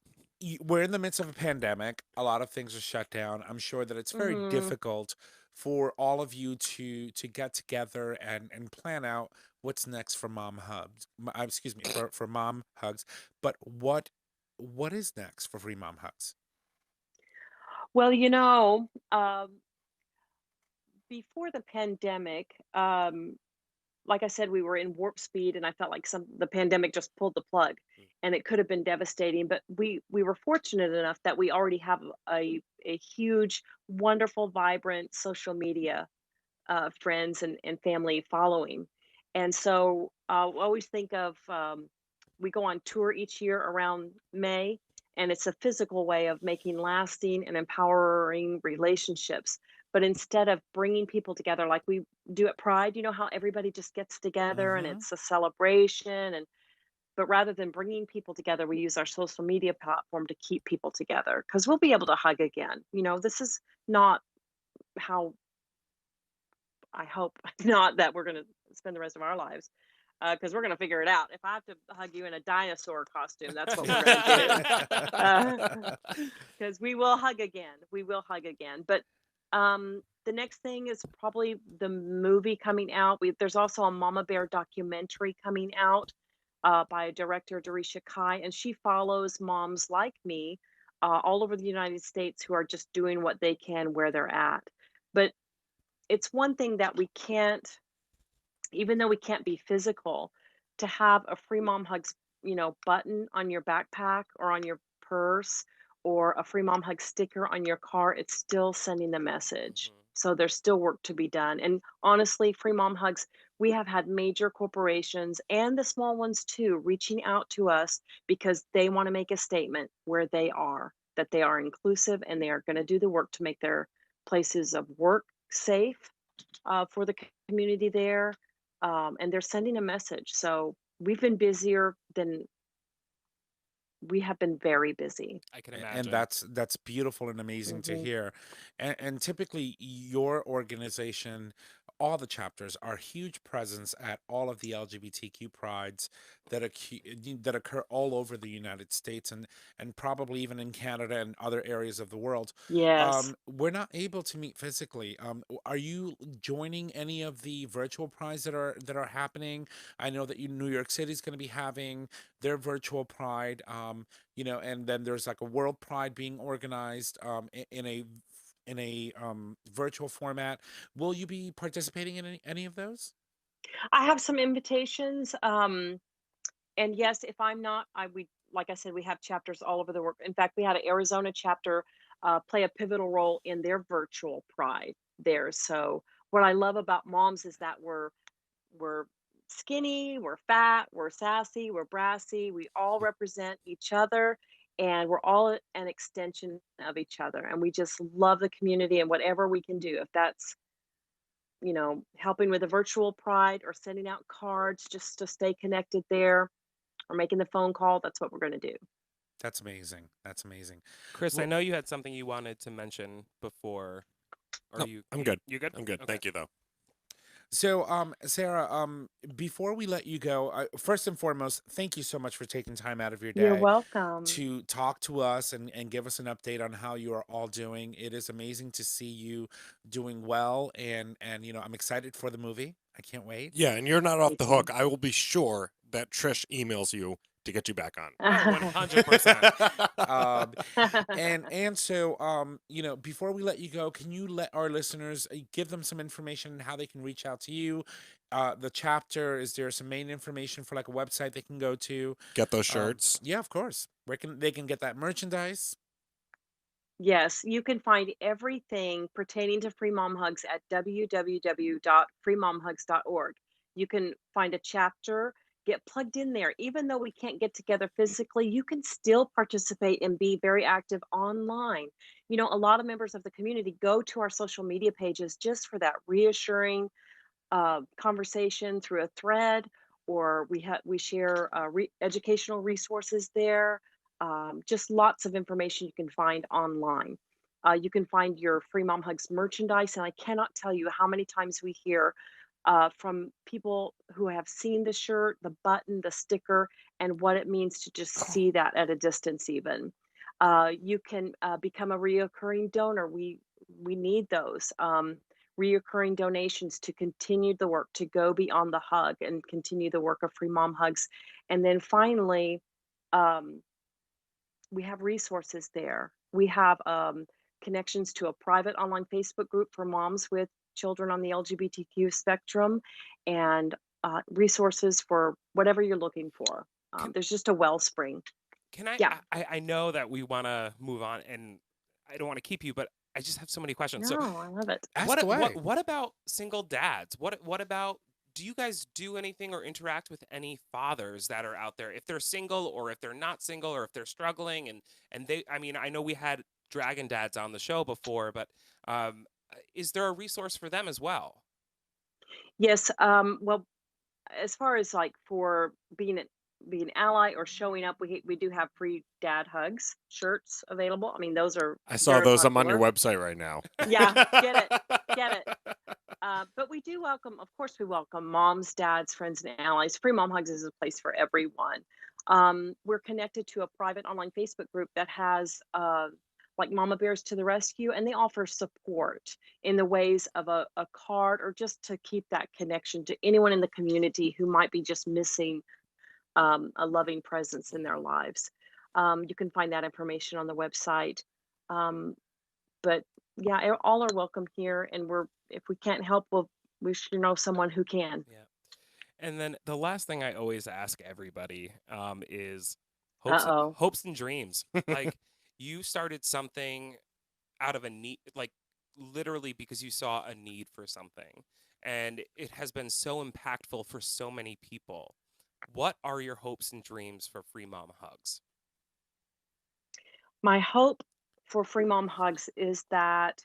we're in the midst of a pandemic. A lot of things are shut down. I'm sure that it's very difficult for all of you to get together and plan out what's next for Mom Hugs. Excuse me, for Mom Hugs. But what is next for Free Mom Hugs? Well, before the pandemic, like I said, we were in warp speed, and I felt like the pandemic just pulled the plug, and it could have been devastating. But we were fortunate enough that we already have a huge, wonderful, vibrant social media friends and family following, and so I'll always think of we go on tour each year around May, and it's a physical way of making lasting and empowering relationships. But instead of bringing people together like we do at Pride, you know how everybody just gets together and Mm-hmm. it's a celebration, and but rather than bringing people together, we use our social media platform to keep people together because we'll be able to hug again. This is not how I hope not that we're going to spend the rest of our lives, because we're going to figure it out. If I have to hug you in a dinosaur costume, that's what we're going to do. Because we will hug again. We will hug again. But the next thing is probably the movie coming out. There's also a Mama Bear documentary coming out by director Dorisha Kai, and she follows moms like me all over the United States who are just doing what they can where they're at. But it's one thing that we can't, even though we can't be physical, to have a Free Mom Hugs, button on your backpack or on your purse, or a Free Mom Hug sticker on your car. It's still sending the message. So there's still work to be done. And honestly, Free Mom Hugs, we have had major corporations and the small ones too reaching out to us because they want to make a statement where they are, that they are inclusive and they are going to do the work to make their places of work safe for the community there. And they're sending a message. So we've been busier than we have been, very busy. I can And imagine. that's beautiful and amazing to Mhm. hear. And typically your organization, all the chapters are huge presence at all of the LGBTQ prides that occur all over the United States and probably even in Canada and other areas of the world. Yes. We're not able to meet physically. Are you joining any of the virtual prides that are happening? I know that New York City is going to be having their virtual pride. And then there's like a World Pride being organized in a virtual format. Will you be participating in any of those? I have some invitations. And yes, if I'm not, like I said, we have chapters all over the world. In fact, we had an Arizona chapter play a pivotal role in their virtual pride there. So what I love about moms is that we're skinny, we're fat, we're sassy, we're brassy. We all represent each other, and we're all an extension of each other. And we just love the community and whatever we can do. If that's, helping with a virtual pride or sending out cards just to stay connected there or making the phone call, that's what we're going to do. That's amazing. That's amazing. Chris, I Well, know you had something you wanted to mention before. Or No, I'm good. You good? I'm good. Okay. Thank you though. So, Sarah, before we let you go, first and foremost, thank you so much for taking time out of your You're day welcome. to talk to us and give us an update on how you are all doing. It is amazing to see you doing well, and I'm excited for the movie. I can't wait. Yeah, and you're not off Me the too. hook. I will be sure that Trish emails you to get you back on. Oh, 100%. And so before we let you go, can you let our listeners give them some information on how they can reach out to you? The chapter, is there some main information for like a website they can go to? Get those shirts. Yeah, of course. Where can they get that merchandise? Yes, you can find everything pertaining to Free Mom Hugs at www.freemomhugs.org. You can find a chapter, get plugged in there. Even though we can't get together physically, you can still participate and be very active online. A lot of members of the community go to our social media pages just for that reassuring conversation through a thread, or we share educational resources there. Just lots of information you can find online. You can find your Free Mom Hugs merchandise, and I cannot tell you how many times we hear from people who have seen the shirt, the button, the sticker, and what it means to just see that at a distance. Even you can become a reoccurring donor. We need those. Reoccurring donations to continue the work, to go beyond the hug and continue the work of Free Mom Hugs. And then finally, um, we have resources there. We have connections to a private online Facebook group for moms with children on the LGBTQ spectrum, and resources for whatever you're looking for. Can, There's just a wellspring. can I, Yeah. I know that we want to move on, and I don't want to keep you, but I just have so many questions. So No, I love it. Ask away. what about single dads? What about, do you guys do anything or interact with any fathers that are out there, if they're single or if they're not single or if they're struggling, and they, I mean, I know we had Dragon Dads on the show before, but is there a resource for them as well? Yes. Well, as far as like for being an ally or showing up, we do have free dad hugs shirts available. I mean, those are I saw very those. I'm on your popular. website right now. Yeah, get it. But we do welcome, of course, we welcome moms, dads, friends, and allies. Free Mom Hugs is a place for everyone. We're connected to a private online Facebook group that has like Mama Bears to the Rescue, and they offer support in the ways of a card, or just to keep that connection to anyone in the community who might be just missing a loving presence in their lives. You can find that information on the website. But yeah, all are welcome here, and if we can't help, we should know someone who can. Yeah. And then the last thing I always ask everybody is Uh-oh. hopes and dreams. Like, you started something out of a need, like literally because you saw a need for something, and it has been so impactful for so many people. What are your hopes and dreams for Free Mom Hugs? My hope for Free Mom Hugs is that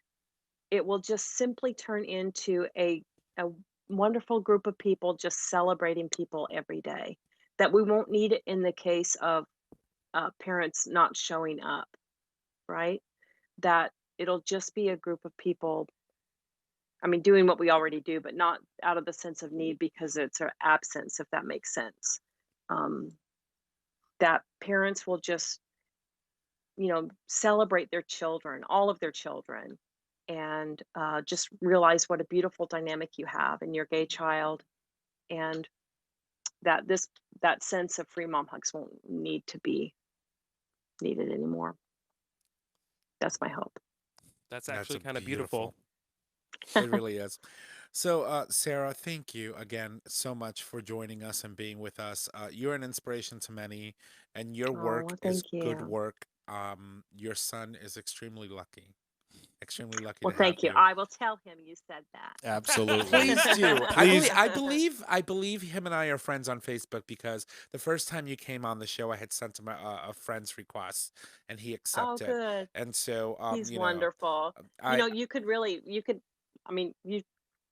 it will just simply turn into a wonderful group of people just celebrating people every day. That we won't need it in the case of parents not showing up, right? That it'll just be a group of people, I mean, doing what we already do, but not out of the sense of need because it's an absence, if that makes sense. Um, that parents will just, celebrate their children, all of their children, and just realize what a beautiful dynamic you have in your gay child, and that sense of Free Mom Hugs won't need to be needed anymore. That's my hope. That's That's actually a kind of beautiful. It really is. So, Sarah, thank you again so much for joining us and being with us. You're an inspiration to many, and your Oh, work well, is thank good you. work. Your son is extremely lucky Well, to have thank you. you. I will tell him you said that. Absolutely. Please do. Please. I believe him and I are friends on Facebook, because the first time you came on the show, I had sent him a friend's request, and he Oh, accepted. good. And so, He's wonderful. I I mean,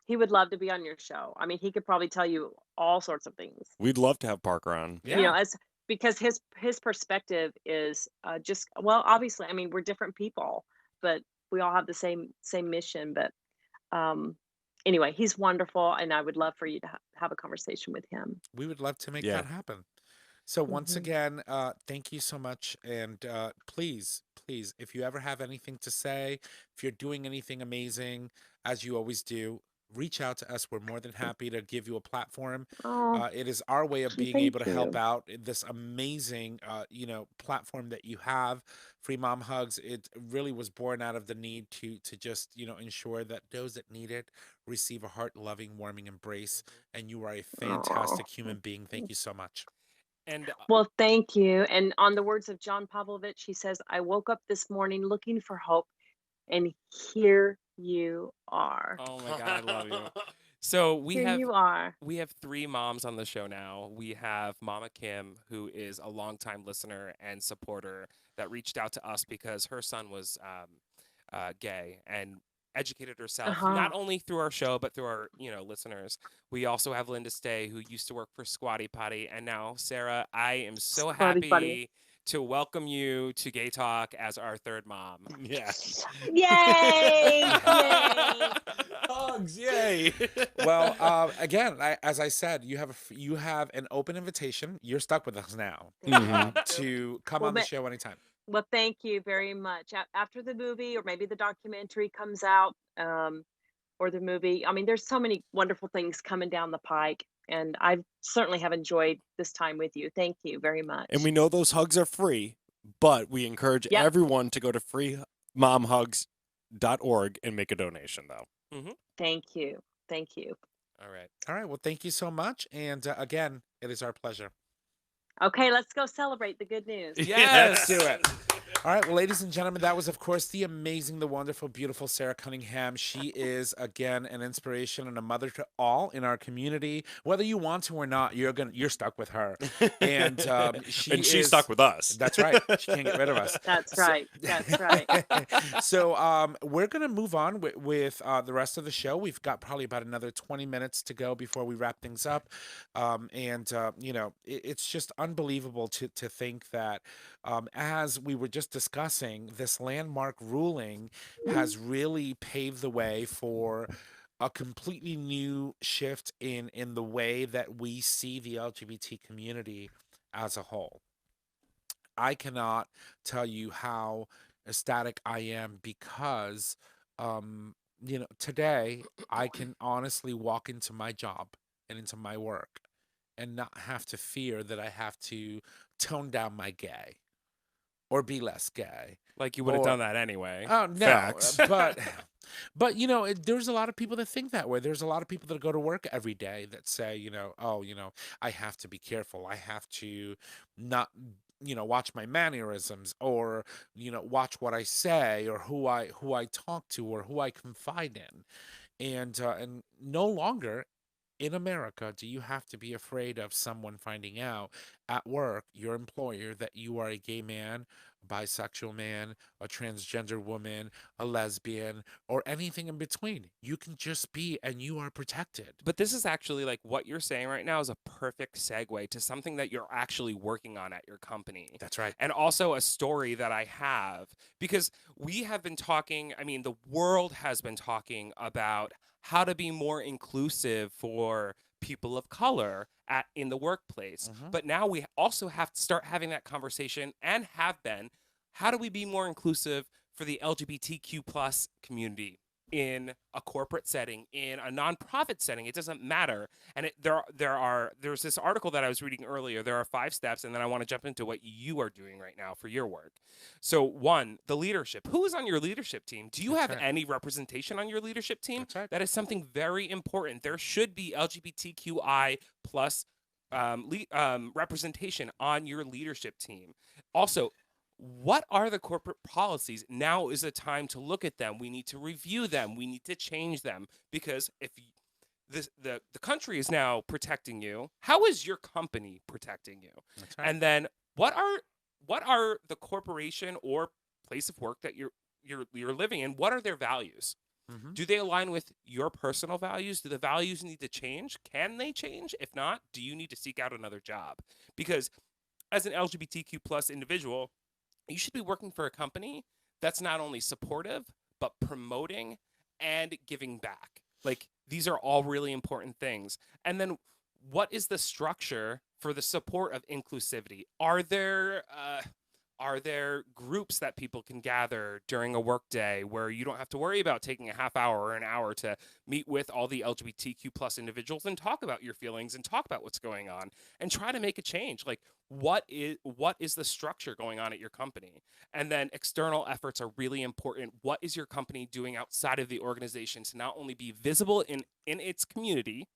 he would love to be on your show. I mean, he could probably tell you all sorts of things. We'd love to have Parker on. Yeah. As because his perspective is just, well, obviously, I mean, we're different people, but we all have the same mission. But um, anyway, he's wonderful, and I would love for you to have a conversation with him. we would love to make Yeah. that happen. So once Mhm. again, thank you so much, and please, if you ever have anything to say, if you're doing anything amazing, as you always do, reach out to us. We're more than happy to give you a platform. Oh, It is our way of being thank able to help you. out in this amazing, platform that you have. Free Mom Hugs. It really was born out of the need to just ensure that those that need it receive a heart-loving, warming embrace. And you are a fantastic Oh. human being. Thank you so much. And Well, thank you. And on the words of John Pavlovich, he says, "I woke up this morning looking for hope, and here you are. oh my God, I love you. So we Here have you are." we have three moms on the show now. We have Mama Kim, who is a longtime listener and supporter that reached out to us because her son was gay, and educated herself, Uh-huh. not only through our show, but through our, listeners. We also have Linda Stay, who used to work for Squatty Potty. And now, Sarah, I am so Squatty Potty. happy to welcome you to Gay Talk as our third mom. Yeah. Yay! Yay! Hugs, yay. Well, again, as I said, you have an open invitation. You're stuck with us now to come Well, on the show anytime. Well, thank you very much. After the movie, or maybe the documentary comes out, or the movie, I mean, there's so many wonderful things coming down the pike, and I certainly have enjoyed this time with you. Thank you very much. And we know those hugs are free, but we encourage Yep. everyone to go to freemomhugs.org and make a donation, though. Thank you. Thank you. All right. All right. Well, thank you so much. And again, it is our pleasure. Okay, let's go celebrate the good news. Yes. Let's do it. All right, well, ladies and gentlemen, that was, of course, the amazing, the wonderful, beautiful Sara Cunningham. She is, again, an inspiration and a mother to all in our community. Whether you want to or not, you're stuck with her, and she's stuck with us. That's right. She can't get rid of us. That's right. That's right. So we're gonna move on with the rest of the show. We've got probably about another 20 minutes to go before we wrap things up, it's just unbelievable to think that as we were just discussing, this landmark ruling has really paved the way for a completely new shift in the way that we see the LGBT community as a whole. I cannot tell you how ecstatic I am because, today I can honestly walk into my job and into my work and not have to fear that I have to tone down my gay or be less gay. Like you would have done that anyway. Oh, no. Facts. But there's a lot of people that think that way. There's a lot of people that go to work every day that say, I have to be careful. I have to not, watch my mannerisms, or, watch what I say, or who I talk to, or who I confide in. And no longer in America do you have to be afraid of someone finding out at work, your employer, that you are a gay man, a bisexual man, a transgender woman, a lesbian, or anything in between. You can just be, and you are protected. But this is actually, like, what you're saying right now is a perfect segue to something that you're actually working on at your company. That's right. And also a story that I have, because we have been talking, the world has been talking about how to be more inclusive for people of color in the workplace. But now we also have to start having that conversation, and have been. How do we be more inclusive for the LGBTQ plus community in a corporate setting, in a nonprofit setting? It doesn't matter. And there's this article that I was reading earlier. There are 5 steps, and then I want to jump into what you are doing right now for your work. So 1, the leadership. Who is on your leadership team? Do you have any representation on your leadership team? That's right. That is something very important. There should be LGBTQI plus representation on your leadership team. Also, what are the corporate policies? Now is the time to look at them. We need to review them. We need to change them, because if the country is now protecting you, how is your company protecting you? That's right. And then what are the corporation or place of work that you're living in? What are their values? Do they align with your personal values? Do the values need to change? Can they change? If not, do you need to seek out another job? Because as an LGBTQ plus individual, you should be working for a company that's not only supportive, but promoting and giving back. Like, these are all really important things. And then what is the structure for the support of inclusivity? Are there groups that people can gather during a work day where you don't have to worry about taking a half hour or an hour to meet with all the LGBTQ plus individuals and talk about your feelings and talk about what's going on and try to make a change? Like, what is the structure going on at your company? And then external efforts are really important. What is your company doing outside of the organization to not only be visible in its community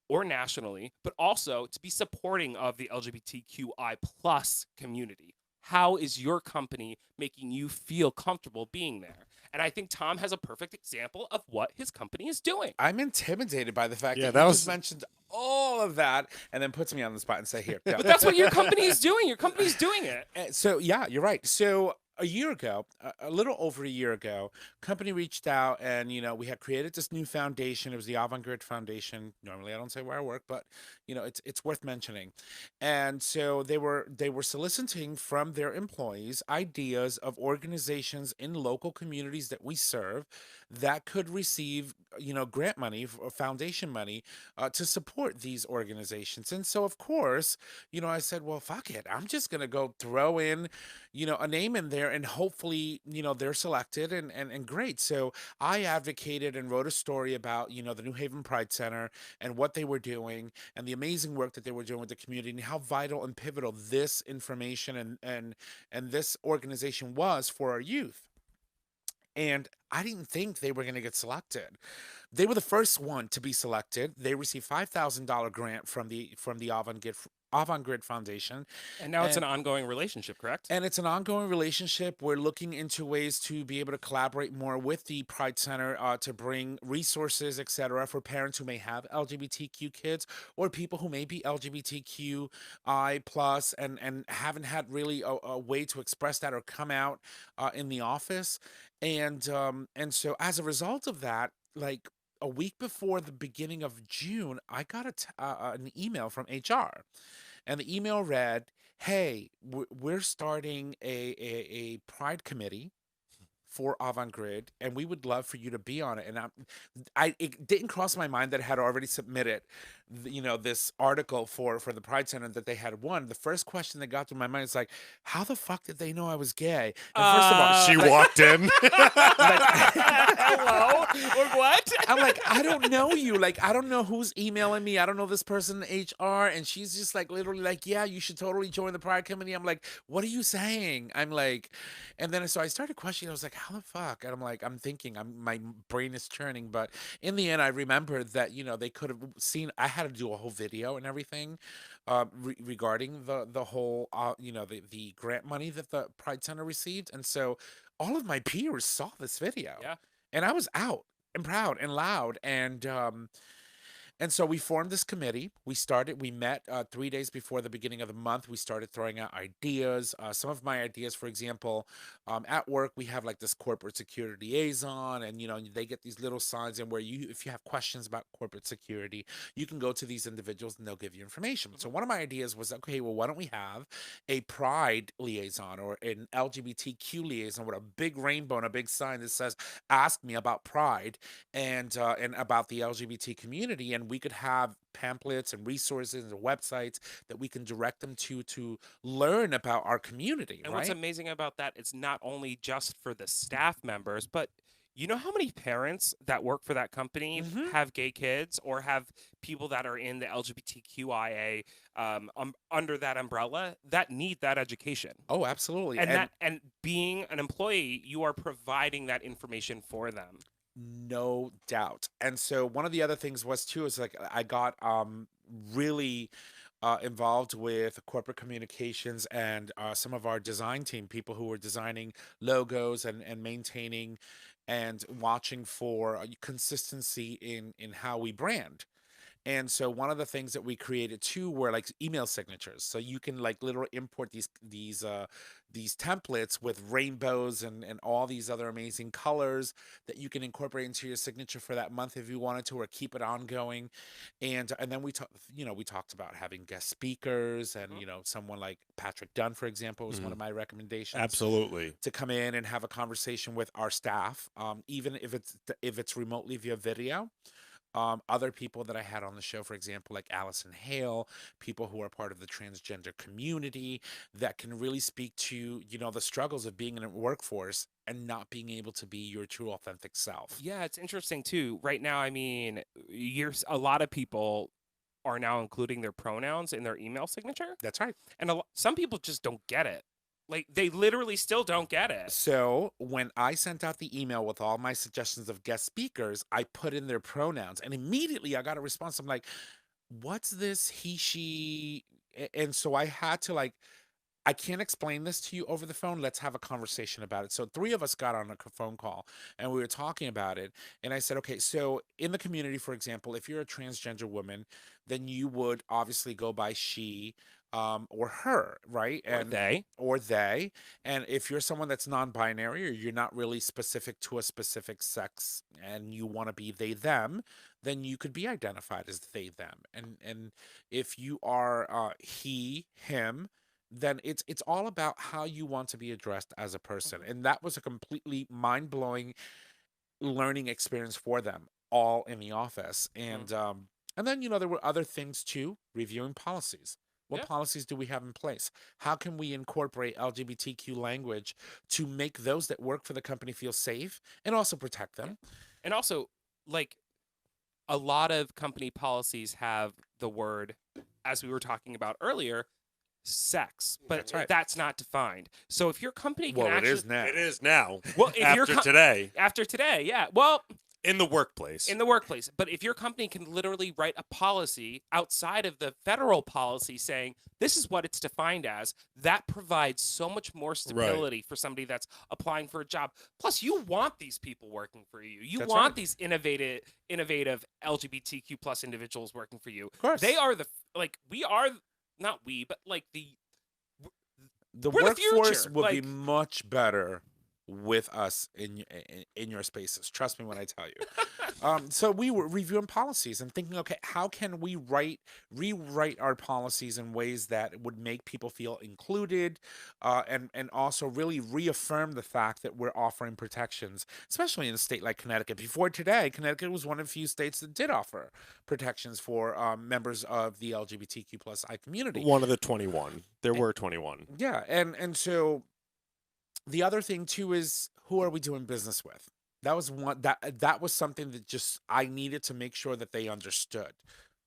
or nationally, but also to be supporting of the LGBTQI plus community? How is your company making you feel comfortable being there? And I think Tom has a perfect example of what his company is doing. I'm intimidated by the fact that that you was just mentioned all of that and then puts me on the spot and say, here, go. But that's what your company is doing. Your company's doing it. So, yeah, you're right. So, a year ago, a little over a year ago, company reached out and, we had created this new foundation. It was the Avant-Garde Foundation. Normally I don't say where I work, but it's worth mentioning. And so they were soliciting from their employees ideas of organizations in local communities that we serve that could receive, grant money or foundation money to support these organizations. And so, of course, I said, well, fuck it. I'm just going to go throw in, a name in there and hopefully, they're selected and great. So I advocated and wrote a story about, the New Haven Pride Center and what they were doing and the amazing work that they were doing with the community and how vital and pivotal this information and this organization was for our youth. And I didn't think they were going to get selected. They were the first one to be selected. They received $5,000 grant from the Avant-Garde Foundation. And now it's an ongoing relationship, correct? And it's an ongoing relationship. We're looking into ways to be able to collaborate more with the Pride Center to bring resources, etc., for parents who may have LGBTQ kids or people who may be LGBTQI plus and haven't had really a way to express that or come out in the office. And so as a result of that, like a week before the beginning of June, I got an email from HR. And the email read, hey, we're starting a pride committee for Avant-Garde, and we would love for you to be on it. And it didn't cross my mind that I had already submitted, this article for the Pride Center that they had won. The first question that got through my mind is like, how the fuck did they know I was gay? And first of all, She walked in. Hello? Or what? I'm like, I don't know you. Like, I don't know who's emailing me. I don't know this person in HR. And she's just like, literally like, yeah, you should totally join the Pride Committee. I'm like, what are you saying? I'm like, and then so I started questioning. I was like, how the fuck? And I'm like, I'm thinking, my brain is churning. But in the end, I remembered that, they could have seen, I had to do a whole video and everything regarding the whole, the grant money that the Pride Center received. And so all of my peers saw this video. Yeah. And I was out and proud and loud. And so we formed this committee. We met 3 days before the beginning of the month. We started throwing out ideas. Some of my ideas, for example, at work, we have like this corporate security liaison, and, they get these little signs in where if you have questions about corporate security, you can go to these individuals and they'll give you information. So one of my ideas was, okay, well, why don't we have a pride liaison or an LGBTQ liaison with a big rainbow and a big sign that says, ask me about pride and about the LGBT community. And we could have pamphlets and resources and websites that we can direct them to learn about our community. And right? what's amazing about that, it's not only just for the staff members, but you know how many parents that work for that company have gay kids or have people that are in the LGBTQIA under that umbrella that need that education? Oh, absolutely. And being an employee, you are providing that information for them. No doubt. And so one of the other things was too is like I got really involved with corporate communications and some of our design team, people who were designing logos and maintaining and watching for consistency in how we brand. And so one of the things that we created too were like email signatures. So you can like literally import these templates with rainbows and all these other amazing colors that you can incorporate into your signature for that month if you wanted to, or keep it ongoing. And then we talked about having guest speakers and someone like Patrick Dunn, for example, was one of my recommendations. Absolutely. To come in and have a conversation with our staff, even if it's remotely via video. Other people that I had on the show, for example, like Allison Hale, people who are part of the transgender community that can really speak to, the struggles of being in a workforce and not being able to be your true authentic self. Yeah, it's interesting too. Right now, I mean, a lot of people are now including their pronouns in their email signature. That's right. And some people just don't get it. Like, they literally still don't get it. So when I sent out the email with all my suggestions of guest speakers, I put in their pronouns, and immediately I got a response. I'm like, what's this he, she? And so I had to I can't explain this to you over the phone. Let's have a conversation about it. So 3 of us got on a phone call and we were talking about it. And I said, okay, so in the community, for example, if you're a transgender woman, then you would obviously go by she. or her, right? Or they. Or they. And if you're someone that's non-binary, or you're not really specific to a specific sex and you want to be they them, then you could be identified as they them. And if you are he him, then it's all about how you want to be addressed as a person. And that was a completely mind-blowing learning experience for them all in the office. And then, there were other things too, reviewing policies. What Yeah. policies do we have in place? How can we incorporate LGBTQ language to make those that work for the company feel safe and also protect them? And also, like, a lot of company policies have the word, as we were talking about earlier, sex, but That's right. that's not defined. So if your company can Well, it actually, is now. It is now. well, if your After today, after today, yeah, well, in the workplace. in the workplace. But if your company can literally write a policy outside of the federal policy saying this is what it's defined as, that provides so much more stability for somebody that's applying for a job. Plus, you want these people working for you. You That's want right. these innovative LGBTQ plus individuals working for you. Of course. They are we are not we, but like the we're the workforce future. will be Like- much better with us in your spaces. Trust me when I tell you. So we were reviewing policies and thinking, okay, how can we rewrite our policies in ways that would make people feel included, and also really reaffirm the fact that we're offering protections, especially in a state like Connecticut. Before today, Connecticut was one of the few states that did offer protections for members of the LGBTQ plus I community. One of the 21. There were 21. Yeah, and so the other thing too is, who are we doing business with? That was one that was something that just I needed to make sure that they understood.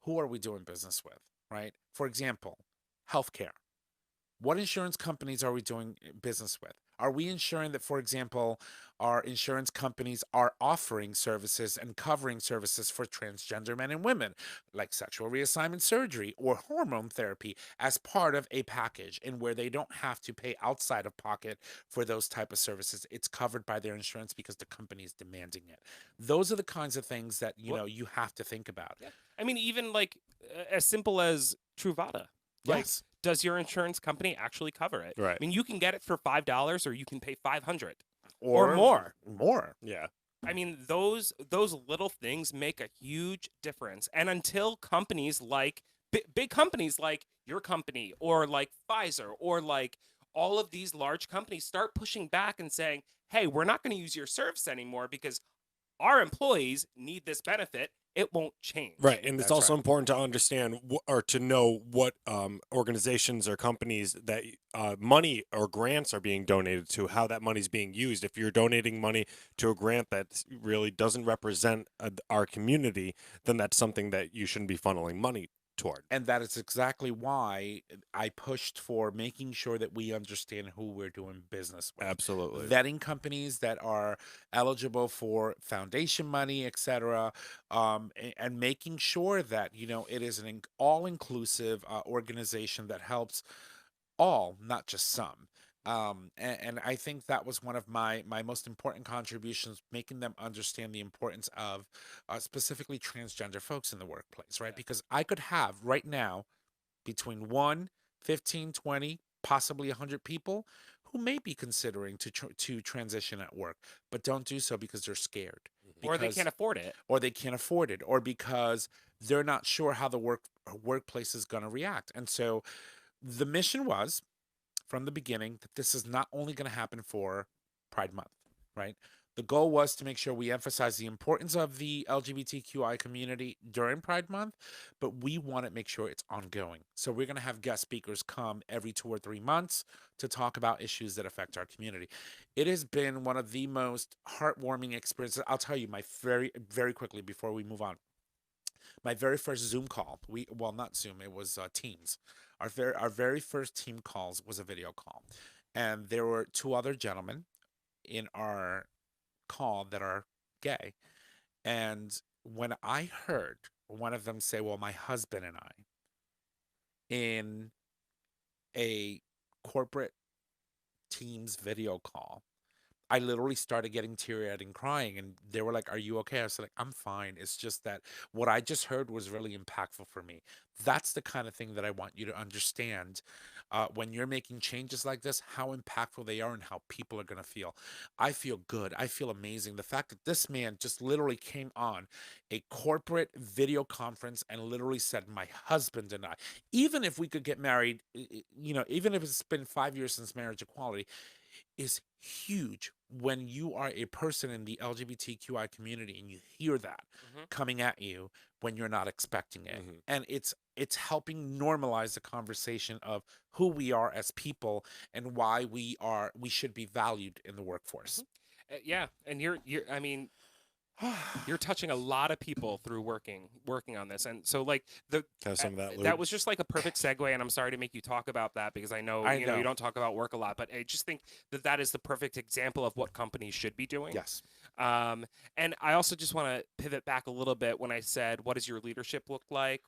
Who are we doing business with, right? For example, healthcare. What insurance companies are we doing business with? Are we ensuring that, for example, our insurance companies are offering services and covering services for transgender men and women, like sexual reassignment surgery or hormone therapy, as part of a package, and where they don't have to pay outside of pocket for those type of services? It's covered by their insurance because the company is demanding it. Those are the kinds of things that you have to think about. Yeah. I mean, even like as simple as Truvada. Like, Yes. does your insurance company actually cover it? Right. I mean, you can get it for $5 or you can pay $500 Or more. More. Yeah. I mean, those little things make a huge difference. And until companies like big companies like your company or like Pfizer or like all of these large companies start pushing back and saying, "Hey, we're not going to use your service anymore because our employees need this benefit," it won't change. Right, and it's That's also right. important to understand or to know what organizations or companies that money or grants are being donated to, how that money's being used. If you're donating money to a grant that really doesn't represent our community, then that's something that you shouldn't be funneling money toward. And that is exactly why I pushed for making sure that we understand who we're doing business with. Absolutely. Vetting companies that are eligible for foundation money, etc., and making sure that it is an all-inclusive organization that helps all, not just some. And I think that was one of my most important contributions, making them understand the importance of specifically transgender folks in the workplace, right? Because I could have right now between 1, 15, 20, possibly 100 people who may be considering to transition at work, but don't do so because they're scared. Or they because- can't afford it. or they can't afford it, or because they're not sure how the workplace is going to react. And so the mission was, from the beginning, that this is not only going to happen for Pride Month, right? The goal was to make sure we emphasize the importance of the LGBTQI community during Pride Month, but we want to make sure it's ongoing. So we're going to have guest speakers come every 2 or 3 months to talk about issues that affect our community. It has been one of the most heartwarming experiences. I'll tell you very, very quickly before we move on. My very first Zoom call, not Zoom, it was Teams. Our very first team calls was a video call. And there were 2 other gentlemen in our call that are gay. And when I heard one of them say, "Well, my husband and I," in a corporate Teams video call, I literally started getting teary-eyed and crying, and they were like, "Are you okay?" I was like, "I'm fine. It's just that what I just heard was really impactful for me." That's the kind of thing that I want you to understand when you're making changes like this, how impactful they are and how people are going to feel. I feel good. I feel amazing. The fact that this man just literally came on a corporate video conference and literally said, "My husband and I, even if we could get married, even if it's been 5 years since marriage equality, is huge when you are a person in the LGBTQI community and you hear that coming at you when you're not expecting it. And it's helping normalize the conversation of who we are as people and why we should be valued in the workforce. Yeah, and I mean, you're touching a lot of people through working on this, and so like Have some of that, that Luke. was just like a perfect segue. And I'm sorry to make you talk about that because I know you don't talk about work a lot, but I just think that is the perfect example of what companies should be doing. Yes. And I also just want to pivot back a little bit when I said, what does your leadership look like?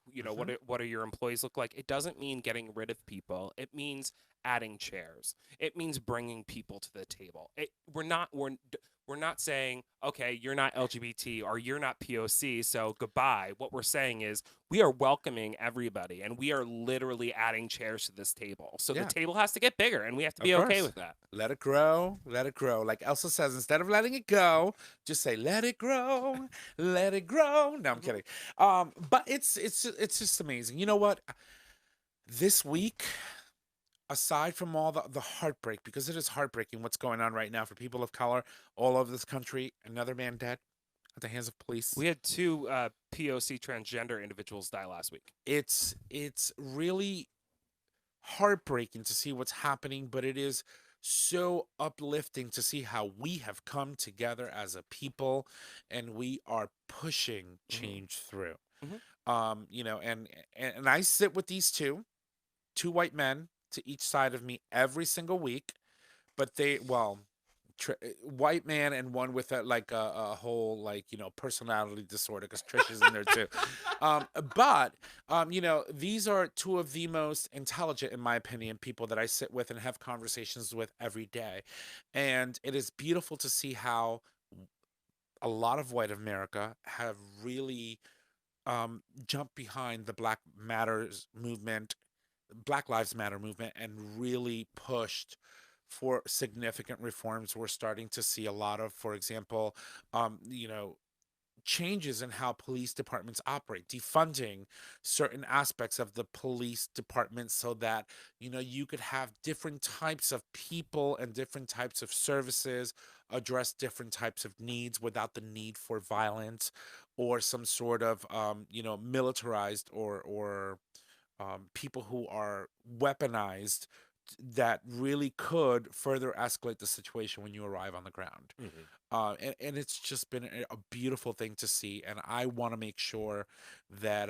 What do your employees look like? It doesn't mean getting rid of people. It means adding chairs. It means bringing people to the table. We're not saying, okay, you're not LGBT or you're not POC, so goodbye. What we're saying is we are welcoming everybody, and we are literally adding chairs to this table. So the table has to get bigger, and we have to be okay with that. Let it grow. Let it grow. Like Elsa says, instead of letting it go, just say, "Let it grow. Let it grow." No, I'm kidding. But it's just amazing. You know what? This week, aside from all the heartbreak, because it is heartbreaking what's going on right now for people of color all over this country, another man dead at the hands of police. We had 2 POC transgender individuals die last week. It's really heartbreaking to see what's happening, but it is so uplifting to see how we have come together as a people and we are pushing change through. And I sit with these two white men to each side of me every single week, but white man and one with a whole personality disorder, because Trish is in there too. But these are 2 of the most intelligent, in my opinion, people that I sit with and have conversations with every day. And it is beautiful to see how a lot of white America have really jumped behind the Black Lives Matter movement and really pushed for significant reforms. We're starting to see a lot of, for example, changes in how police departments operate, defunding certain aspects of the police department so that, you could have different types of people and different types of services address different types of needs without the need for violence or some sort of, militarized or people who are weaponized that really could further escalate the situation when you arrive on the ground. And it's just been a beautiful thing to see. And I want to make sure that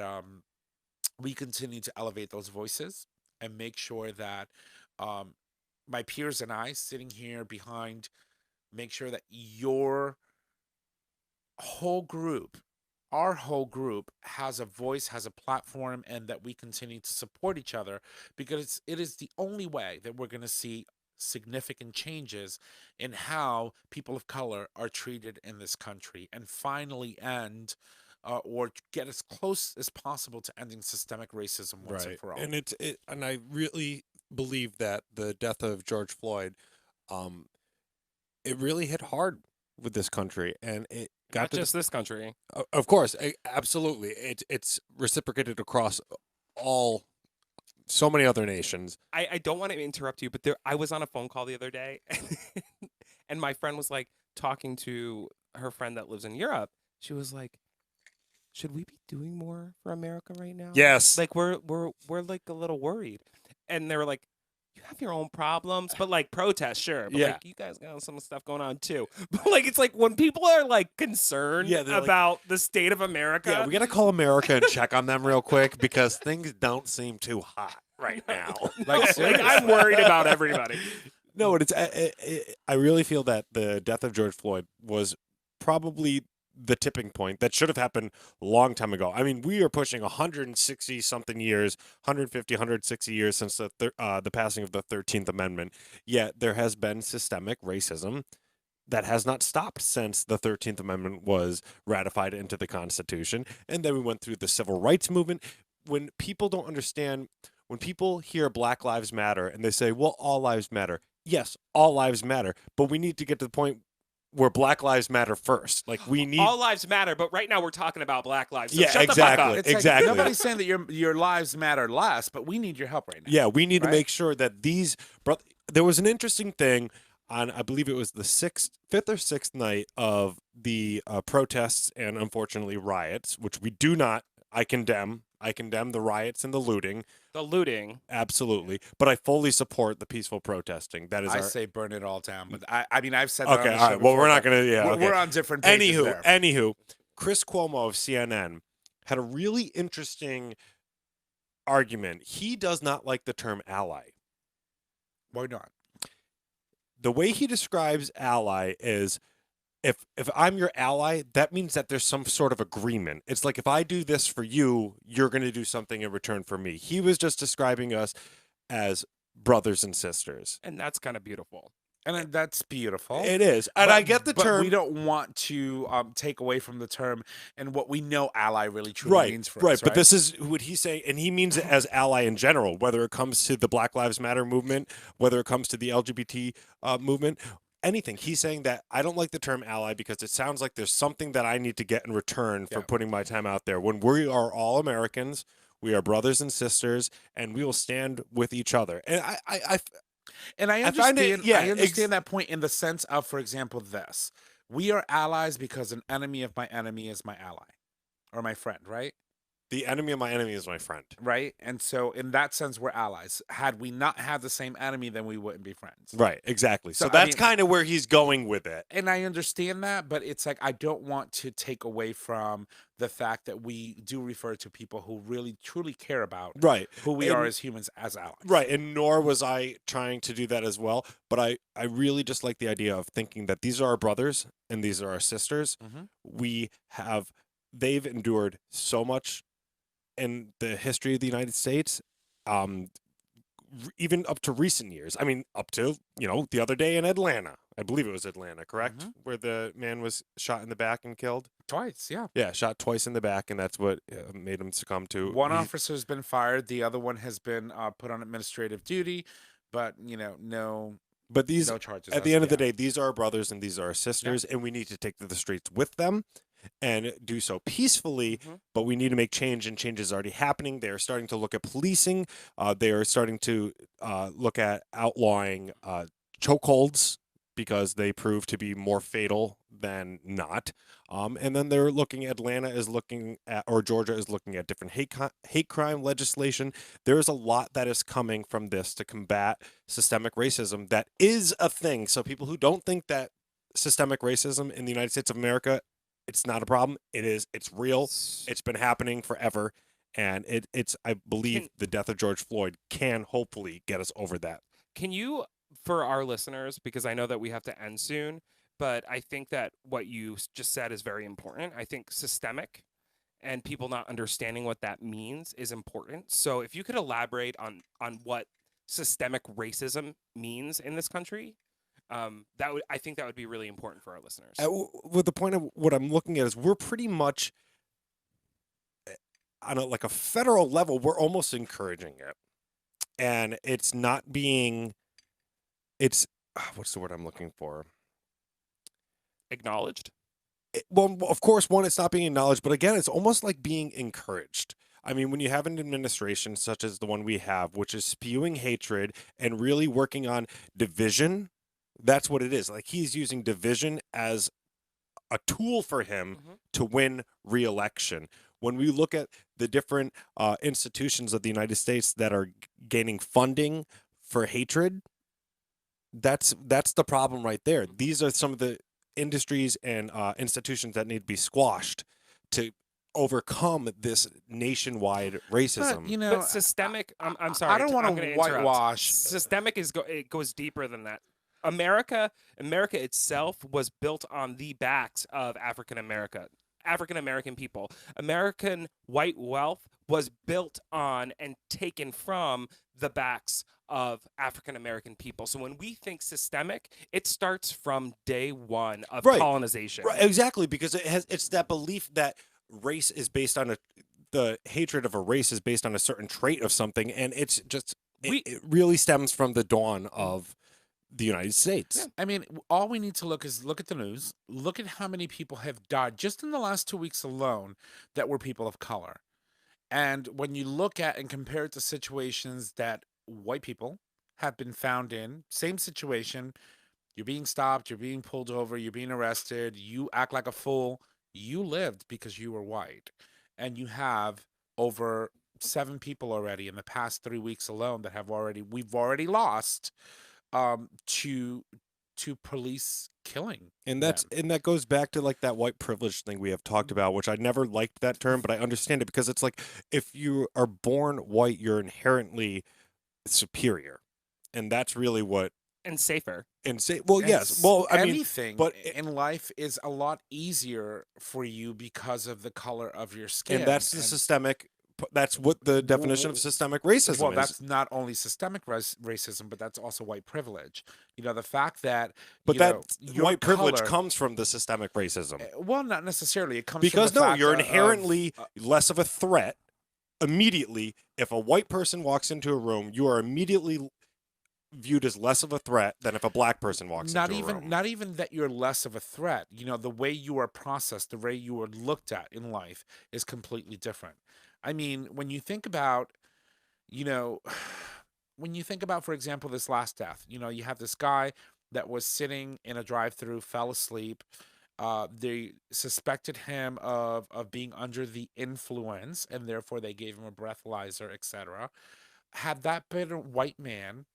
we continue to elevate those voices and make sure that my peers and I sitting here behind, make sure that your whole group, our whole group, has a voice, has a platform, and that we continue to support each other, because it is the only way that we're going to see significant changes in how people of color are treated in this country and finally end or get as close as possible to ending systemic racism once and for all. And and I really believe that the death of George Floyd, it really hit hard with this country, and it got Not just this country. Of course, absolutely. It's reciprocated across so many other nations. I don't want to interrupt you, but I was on a phone call the other day, and my friend was like talking to her friend that lives in Europe. She was like, "Should we be doing more for America right now?" Yes. Like we're like a little worried, and they were like, "You have your own problems, but like protest, sure, but like you guys got some stuff going on too." But like it's like when people are like concerned about the state of America, we gotta call America and check on them real quick, because things don't seem too hot right now. like I'm worried about everybody. No, I really feel that the death of George Floyd was probably the tipping point that should have happened a long time ago. I mean, we are pushing 160 something years, 150, 160 years since the passing of the 13th Amendment. Yet there has been systemic racism that has not stopped since the 13th Amendment was ratified into the Constitution. And then we went through the civil rights movement. When people don't understand, when people hear Black Lives Matter and they say, well, all lives matter. Yes, all lives matter. But we need to get to the point where Black Lives Matter first. Like, we need all lives matter, but right now we're talking about Black lives. So Yeah, shut exactly. the fuck up. It's like, Exactly. nobody's saying that your lives matter less, but we need your help right now. Yeah, we need to Right? make sure that these. There was an interesting thing on, I believe it was the fifth or sixth night of the protests and unfortunately riots, which we do not. I condemn. I condemn the riots and the looting. The looting. Absolutely, but I fully support the peaceful protesting. That is I our. say burn it all down, but I mean I've said that Okay, on the all show right. Well, before, we're not but gonna. Yeah, okay. we're on different pages there. Anywho, Chris Cuomo of CNN had a really interesting argument. He does not like the term ally. Why not? The way he describes ally is if I'm your ally, that means that there's some sort of agreement. It's like if I do this for you, you're going to do something in return for me. He was just describing us as brothers and sisters. And that's kind of beautiful. And that's beautiful. It is. And But- I get the but term. we don't want to take away from the term and what we know ally really truly means for right. us. But this is what he's saying, and he means it as ally in general, whether it comes to the Black Lives Matter movement, whether it comes to the LGBT movement, anything. He's saying that I don't like the term ally because it sounds like there's something that I need to get in return for Yeah. putting my time out there. When we are all Americans, we are brothers and sisters, and we will stand with each other. And And I I find it- understand, yeah, I understand that point in the sense of, for example, this. We are allies because an enemy of my enemy is my ally or my friend, right? the enemy of my enemy is my friend. Right? And so in that sense, we're allies. Had we not had the same enemy, then we wouldn't be friends. Right, exactly. So So, I that's mean- kind of where he's going with it. And I understand that, but it's like I don't want to take away from the fact that we do refer to people who really truly care about Right. who we are And- as humans as allies. Right, and nor was I trying to do that as well. But I really just like the idea of thinking that these are our brothers and these are our sisters. Mhm. They've endured so much in the history of the United States, even up to recent years. I mean, up to, the other day in Atlanta. I believe it was Atlanta, correct? Mhm. Where the man was shot in the back and killed? Twice, yeah. Yeah, shot twice in the back, and that's what made him succumb to. One he- officer's been fired. The other one has been put on administrative duty, but no But these, charges. at as the end of the yet. day, these are our brothers and these are our sisters, and we need to take to the streets with them and do so peacefully. Mhm. But we need to make change, and change is already happening. They are starting to look at policing. They are starting to look at outlawing chokeholds because they prove to be more fatal than not. And then they're looking. Atlanta is looking at, or Georgia is looking at different hate crime legislation. There is a lot that is coming from this to combat systemic racism. That is a thing. So people who don't think that systemic racism in the United States of America, it's not a problem. It is. It's real. It's been happening forever. And it's. I believe the death of George Floyd can hopefully get us over that. Can you, for our listeners, because I know that we have to end soon, but I think that what you just said is very important. I think systemic and people not understanding what that means is important. So if you could elaborate on what systemic racism means in this country, I think that would be really important for our listeners. With the point of what I'm looking at is we're pretty much on a federal level, we're almost encouraging it. And it's not being, what's the word I'm looking for? Acknowledged? Well, of course, one, it's not being acknowledged, but again, it's almost like being encouraged. I mean, when you have an administration such as the one we have, which is spewing hatred and really working on division, that's what it is. Like, he's using division as a tool for him to win re-election. When we look at the different institutions of the United States that are gaining funding for hatred, that's the problem right there. These are some of the industries and institutions that need to be squashed to overcome this nationwide racism. But systemic. I'm sorry. I don't want I'm to gonna interrupt. whitewash. Systemic it goes deeper than that. America itself was built on the backs of African American people. American white wealth was built on and taken from the backs of African American people. So when we think systemic, it starts from day one of Right. colonization. Right, exactly, because it's that belief that race is based on the hatred of a race is based on a certain trait of something, and it's just it really stems from the dawn of the United States. I mean, all we need to look at the news. Look at how many people have died just in the last 2 weeks alone that were people of color. And when you look at and compare it to situations that white people have been found in, same situation, you're being stopped, you're being pulled over, you're being arrested, you act like a fool, you lived because you were white. And you have over 7 people already in the past 3 weeks alone that we've already lost to police killing. And that goes back to like that white privilege thing we have talked about, which I never liked that term, but I understand it because it's like if you are born white, you're inherently superior, and that's really what and safer. Well, yes. Well, I mean, anything but in life is a lot easier for you because of the color of your skin. And that's the systemic. That's what the definition of systemic racism is. Well, that's not only systemic racism, but that's also white privilege. You know, the fact that white privilege comes from the systemic racism. Well, not necessarily. It comes because from the fact you're inherently less of a threat. Immediately, if a white person walks into a room, you are immediately viewed as less of a threat than if a black person walks into a room. Not even that you're less of a threat. You know, the way you are processed, the way you are looked at in life is completely different. I mean, when you think about, for example, this last death, you have this guy that was sitting in a drive-thru, fell asleep. They suspected him of being under the influence, and therefore they gave him a breathalyzer, etc. Had that been a white man,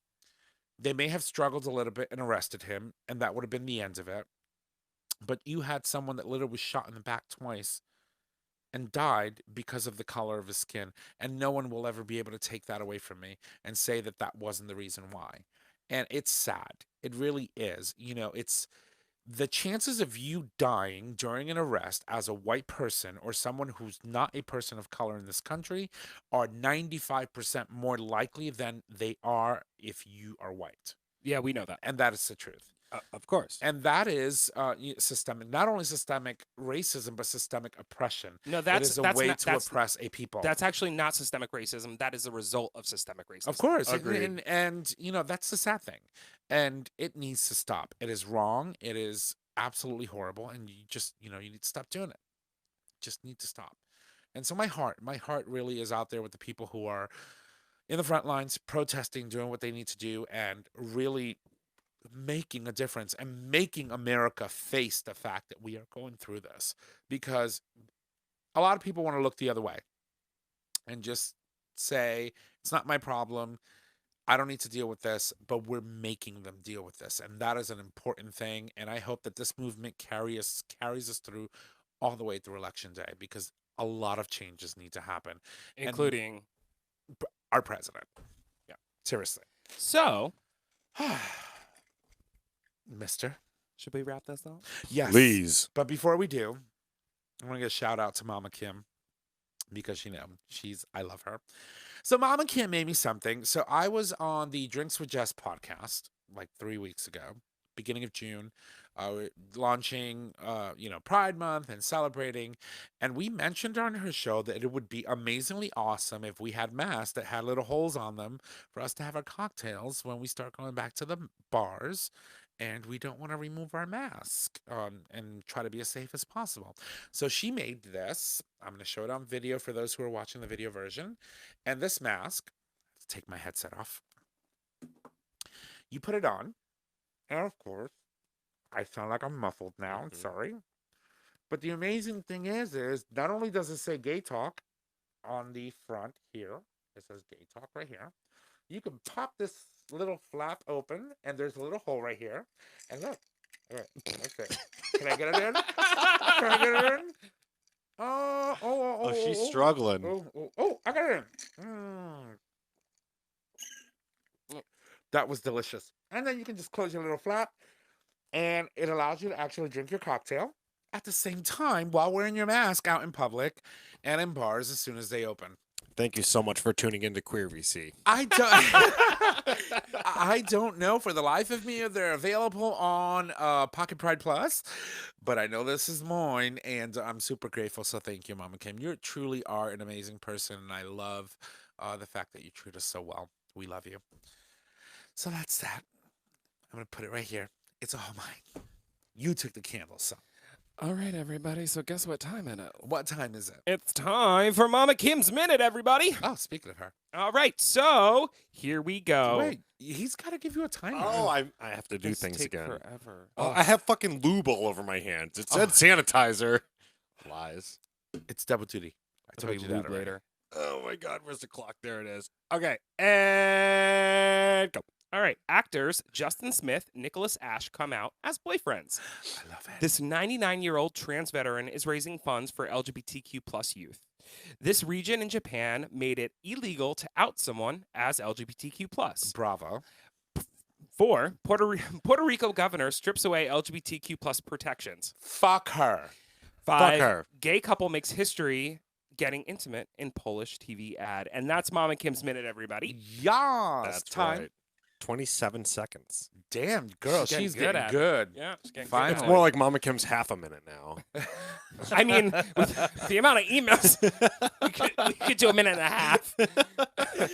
they may have struggled a little bit and arrested him, and that would have been the end of it. But you had someone that literally was shot in the back twice and died because of the color of his skin. And no one will ever be able to take that away from me and say that that wasn't the reason why. And it's sad. It really is. It's the chances of you dying during an arrest as a white person or someone who's not a person of color in this country are 95% more likely than they are if you are white. Yeah, we know that. And that is the truth. Of course. And that is systemic, not only systemic racism, but systemic oppression. No, it is a way to oppress a people. That's actually not systemic racism. That is a result of systemic racism. Of course. Agreed. And that's the sad thing. And it needs to stop. It is wrong. It is absolutely horrible. And you just, you need to stop doing it. Just need to stop. And so my heart really is out there with the people who are in the front lines, protesting, doing what they need to do, and really making a difference and making America face the fact that we are going through this, because a lot of people want to look the other way and just say, it's not my problem. I don't need to deal with this, but we're making them deal with this. And that is an important thing. And I hope that this movement carries us through all the way through Election Day, because a lot of changes need to happen. Including our president. Yeah, seriously. So, Mister, should we wrap this up? Yes. Please. But before we do, I want to give a shout out to Mama Kim, because, I love her. So Mama Kim made me something. So I was on the Drinks with Jess podcast like 3 weeks ago, beginning of June, launching, Pride Month and celebrating. And we mentioned on her show that it would be amazingly awesome if we had masks that had little holes on them for us to have our cocktails when we start going back to the bars. And we don't want to remove our mask and try to be as safe as possible. So she made this. I'm going to show it on video for those who are watching the video version. And this mask, let's take my headset off. You put it on. And of course, I sound like I'm muffled now. I'm sorry. But the amazing thing is not only does it say Gay Talk on the front here, it says Gay Talk right here. You can pop this little flap open, and there's a little hole right here. And look, that's it. Can I get it in? Can I get it in? Oh, she's struggling. I got it in. That was delicious. And then you can just close your little flap, and it allows you to actually drink your cocktail at the same time while wearing your mask out in public and in bars as soon as they open. Thank you so much for tuning into Queer VC. I don't. I don't know for the life of me if they're available on Pocket Pride Plus, but I know this is mine, and I'm super grateful. So thank you, Mama Kim. You truly are an amazing person, and I love the fact that you treat us so well. We love you. So that's that. I'm gonna put it right here. It's all mine. You took the candle, so. All right, everybody. So guess what time it is? What time is it? It's time for Mama Kim's Minute, everybody. Oh, speaking of her. All right, so here we go. Wait, he's got to give you a timer. Oh, I have to do This things take again. forever. Oh, I have fucking lube all over my hands. It said sanitizer. Lies. It's double duty. I It'll told be you that lube already. later. Oh my God, where's the clock? There it is. Okay, and go. All right, actors Justin Smith, Nicholas Ash come out as boyfriends. I love it. This 99-year-old trans veteran is raising funds for LGBTQ plus youth. This region in Japan made it illegal to out someone as LGBTQ plus. Bravo. 4, Puerto Rico governor strips away LGBTQ plus protections. Fuck her. 5, her. Gay couple makes history getting intimate in Polish TV ad. And that's Mom and Kim's Minute, everybody. Yas. That's time. right. 27 seconds. Damn, girl, She's she's getting getting good good. at Yeah, just getting Fine. good It's at more it. like Mama Kim's half a minute now. I mean, with the amount of emails, we could do a minute and a half.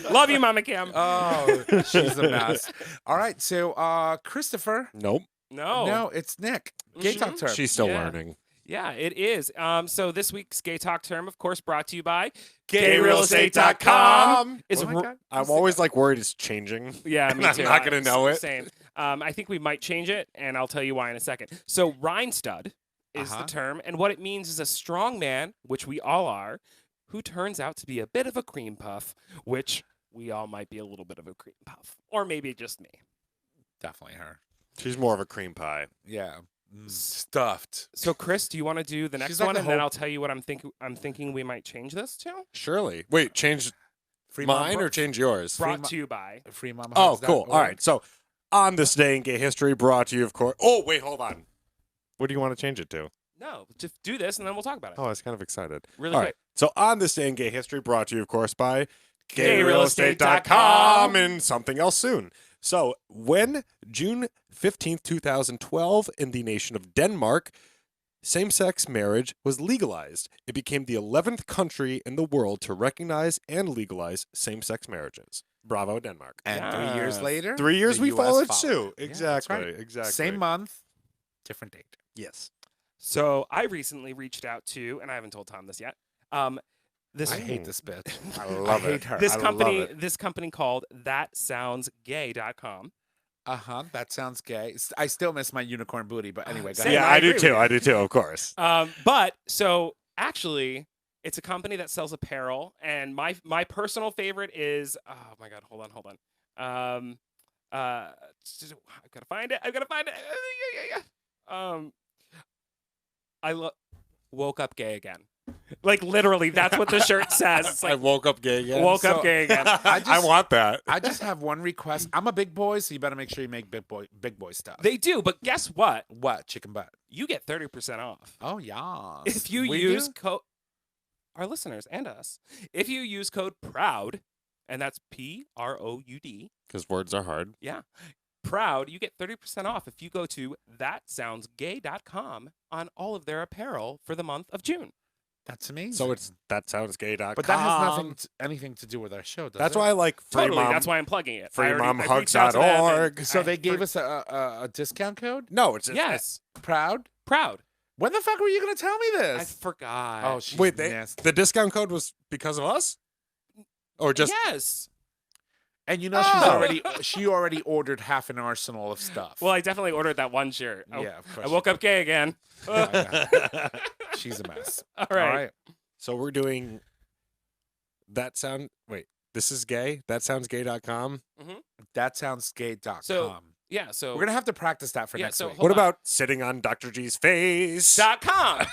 Love you, Mama Kim. Oh, she's a mess. All right, so Christopher. Nope. No. No, it's Nick. GayTalk Term. She's still Yeah. learning. Yeah, it is. So this week's GayTalk Term, of course, brought to you by GayRealEstate.com. Is Oh my God. I'm always like worried it's changing. Yeah, me I'm too. not gonna know it. Same. I think we might change it, and I'll tell you why in a second. So Rhinestud is the term, and what it means is a strong man, which we all are, who turns out to be a bit of a cream puff, which we all might be a little bit of a cream puff, or maybe just me. Definitely her. She's more of a cream pie. Yeah. Stuffed. So Chris, do you want to do the next She's like one, a and then whole- I'll tell you what I'm thinking we might change this to. Surely. Wait, change Free mine mom, or change yours? Brought to you by. free mama. Oh, hugs, cool. that All org. right. So, on this day in gay history, brought to you, of course. Oh, wait, hold on. What do you want to change it to? No, just do this, and then we'll talk about it. Oh, I was kind of excited. Really All quick. right. So, on this day in gay history, brought to you, of course, by GayRealEstate.com. and something else soon. So, when June 15th, 2012, in the nation of Denmark, same-sex marriage was legalized. It became the 11th country in the world to recognize and legalize same-sex marriages. Bravo, Denmark. And 3 years Yes. later, 3 years the we US followed suit. Yeah, that's Exactly. right. Exactly. Same month, different date. Yes. So I recently reached out to, and I haven't told Tom this yet. This I hate this bitch. I love hate it. her. this I love company it. this company called thatsoundsgay.com. That sounds gay. I still miss my unicorn booty, but anyway, go Same, ahead. Yeah, I I do agree too. with I do too, of course. But so actually, it's a company that sells apparel, and my personal favorite is my god, hold on. I've gotta find it. I woke up gay again. Like literally, that's what the shirt says. It's I like woke up gay again. woke up So- gay again. I want that. I just have one request. I'm a big boy, so you better make sure you make big boy stuff. They do, but guess what? What? Chicken butt. You get 30% off. Oh, yeah. If you use code, our listeners and us, if you use code PROUD, and that's PROUD, Because words are hard. yeah, PROUD, you get 30% off if you go to thatsoundsgay.com on all of their apparel for the month of June. That's amazing. So it's thatsoundsgay.com. But that has anything to do with our show, does That's it? why I like free Totally, mom. that's why I'm plugging it. I reached out to them freemomhugs.org. and So I- they gave us a discount code? No, it's Yes, Proud? PROUD. When the fuck were you going to tell me I this? forgot. Oh, she's Wait, nasty. the discount code was because of us, or just yes. And you know she already ordered half an arsenal of stuff. Well, I definitely ordered that one shirt. yeah, of course. I woke up gay again. She's a mess. All All right. right. So we're doing this is gay. Thatsoundsgay.com. Thatsoundsgay.com. So, Yeah, so We're going to have to practice that for Yeah, next so week. hold What on. about sitting on Dr. G's face? .com.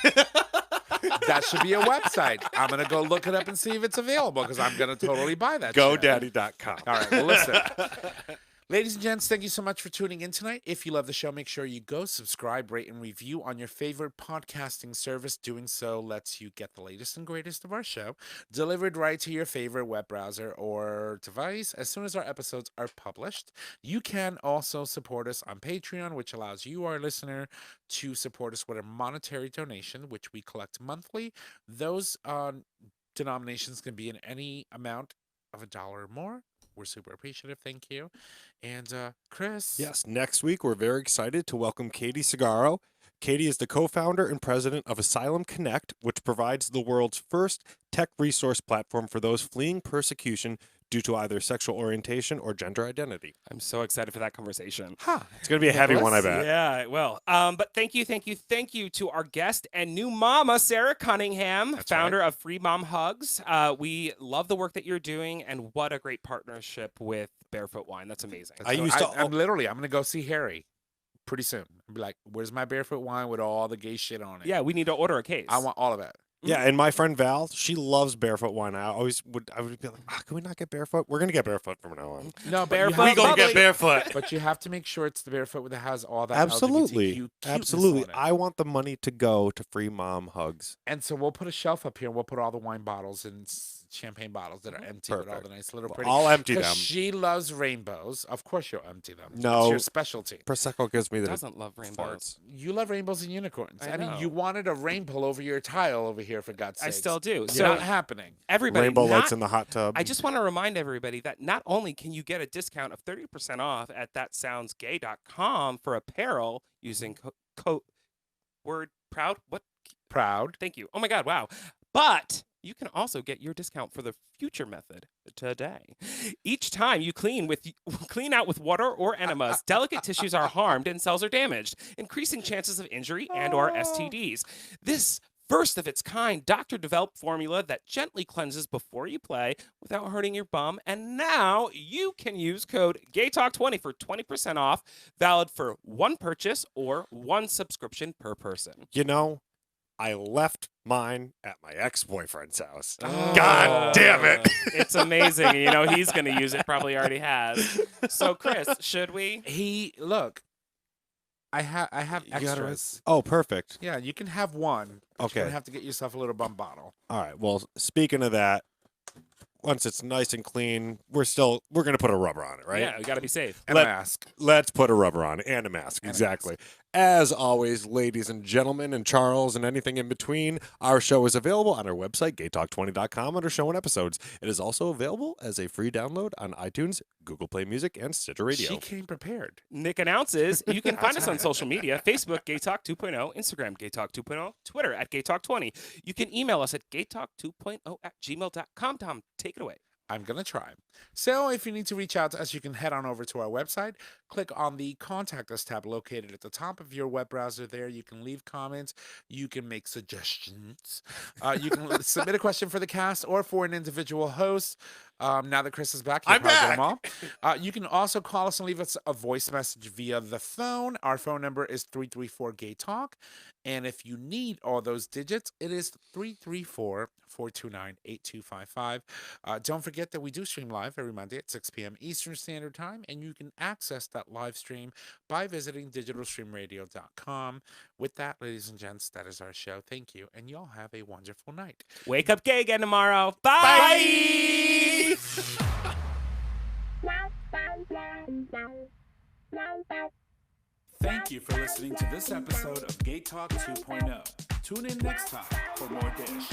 That should be a website. I'm going to go look it up and see if it's available because I'm going to totally buy that shit. GoDaddy.com. All right, well, listen. Ladies and gents, thank you so much for tuning in tonight. If you love the show, make sure you go subscribe, rate, and review on your favorite podcasting service. Doing so lets you get the latest and greatest of our show delivered right to your favorite web browser or device as soon as our episodes are published. You can also support us on Patreon, which allows you, our listener, to support us with a monetary donation, which we collect monthly. Those denominations can be in any amount of $1 or more. We're super appreciative. Thank you. And Chris. Yes, next week we're very excited to welcome Katie Sagaro. Katie is the co-founder and president of Asylum Connect, which provides the world's first tech resource platform for those fleeing persecution due to either sexual orientation or gender identity. I'm so excited for that conversation. It's going to be a heavy one, I bet. Yeah, it will. But thank you to our guest and new mama, Sara Cunningham, founder of Free Mom Hugs. We love the work that you're doing, and what a great partnership with Barefoot Wine. That's amazing. I'm going to go see Harry pretty soon. I'll be like, where's my Barefoot Wine with all the gay shit on it? Yeah, we need to order a case. I want all of it. Yeah, and my friend Val, she loves Barefoot Wine. I would be like, can we not get Barefoot? We're gonna get Barefoot from now on. No, Barefoot. We gonna get Barefoot. But you have to make sure it's the Barefoot that has all that. Absolutely, LGBTQ absolutely. on it. I want the money to go to Free Mom Hugs. And so we'll put a shelf up here, and we'll put all the wine bottles and champagne bottles that are empty with all the nice little pretty. I'll empty them. She loves rainbows. Of course, you'll empty them. No, it's your specialty. Prosecco gives me the. Doesn't love rainbows. You love rainbows and unicorns. I know. You wanted a rainbow over your tile over here, for God's sake. I still do. It's So not happening. everybody, Rainbow lights in the hot tub. I just want to remind everybody that not only can you get a discount of 30% off at thatsoundsgay.com for apparel using word proud. What? Proud. Thank you. Oh my God. Wow. But you can also get your discount for the future method today. Each time you clean out with water or enemas, delicate tissues are harmed and cells are damaged, increasing chances of injury and/or STDs. This first of its kind doctor-developed formula that gently cleanses before you play without hurting your bum. And now you can use code GayTalk20 for 20% off, valid for one purchase or one subscription per person. You know, I left mine at my ex-boyfriend's house. God damn it. It's amazing. You know, he's going to use it, probably already has. So, Chris, should we? Look, I have extras. Oh, perfect. Yeah, you can have one. But Okay. You're going to have to get yourself a little bum bottle. All right. Well, speaking of that, once it's nice and clean, we're going to put a rubber on it, right? Yeah, we got to be safe. And a mask. Let's put a rubber on it and a mask. And a Exactly. As always, ladies and gentlemen, and Charles, and anything in between, our show is available on our website, gaytalk20.com, under show and episodes. It is also available as a free download on iTunes, Google Play Music, and Stitcher Radio. She came prepared. Nick announces you can find us on social media: Facebook, GayTalk 2.0, Instagram, GayTalk 2.0, Twitter at GayTalk20. You can email us at gaytalk2.0@gmail.com. Tom, take it away. I'm going to try. So if you need to reach out to us, you can head on over to our website. Click on the Contact Us tab located at the top of your web browser there. You can leave comments. You can make suggestions. You can submit a question for the cast or for an individual host. Now that Chris is back, I'm back. them all. You can also call us and leave us a voice message via the phone. Our phone number is 334-GAY-TALK. And if you need all those digits, it is 334-429-8255. Don't forget that we do stream live every Monday at 6 p.m. Eastern Standard Time, and you can access that live stream by visiting digitalstreamradio.com. With that, ladies and gents, that is our show. Thank you, and y'all have a wonderful night. Wake up gay again tomorrow. Bye. Thank you for listening to this episode of Gay Talk 2.0. Tune in next time for more dish.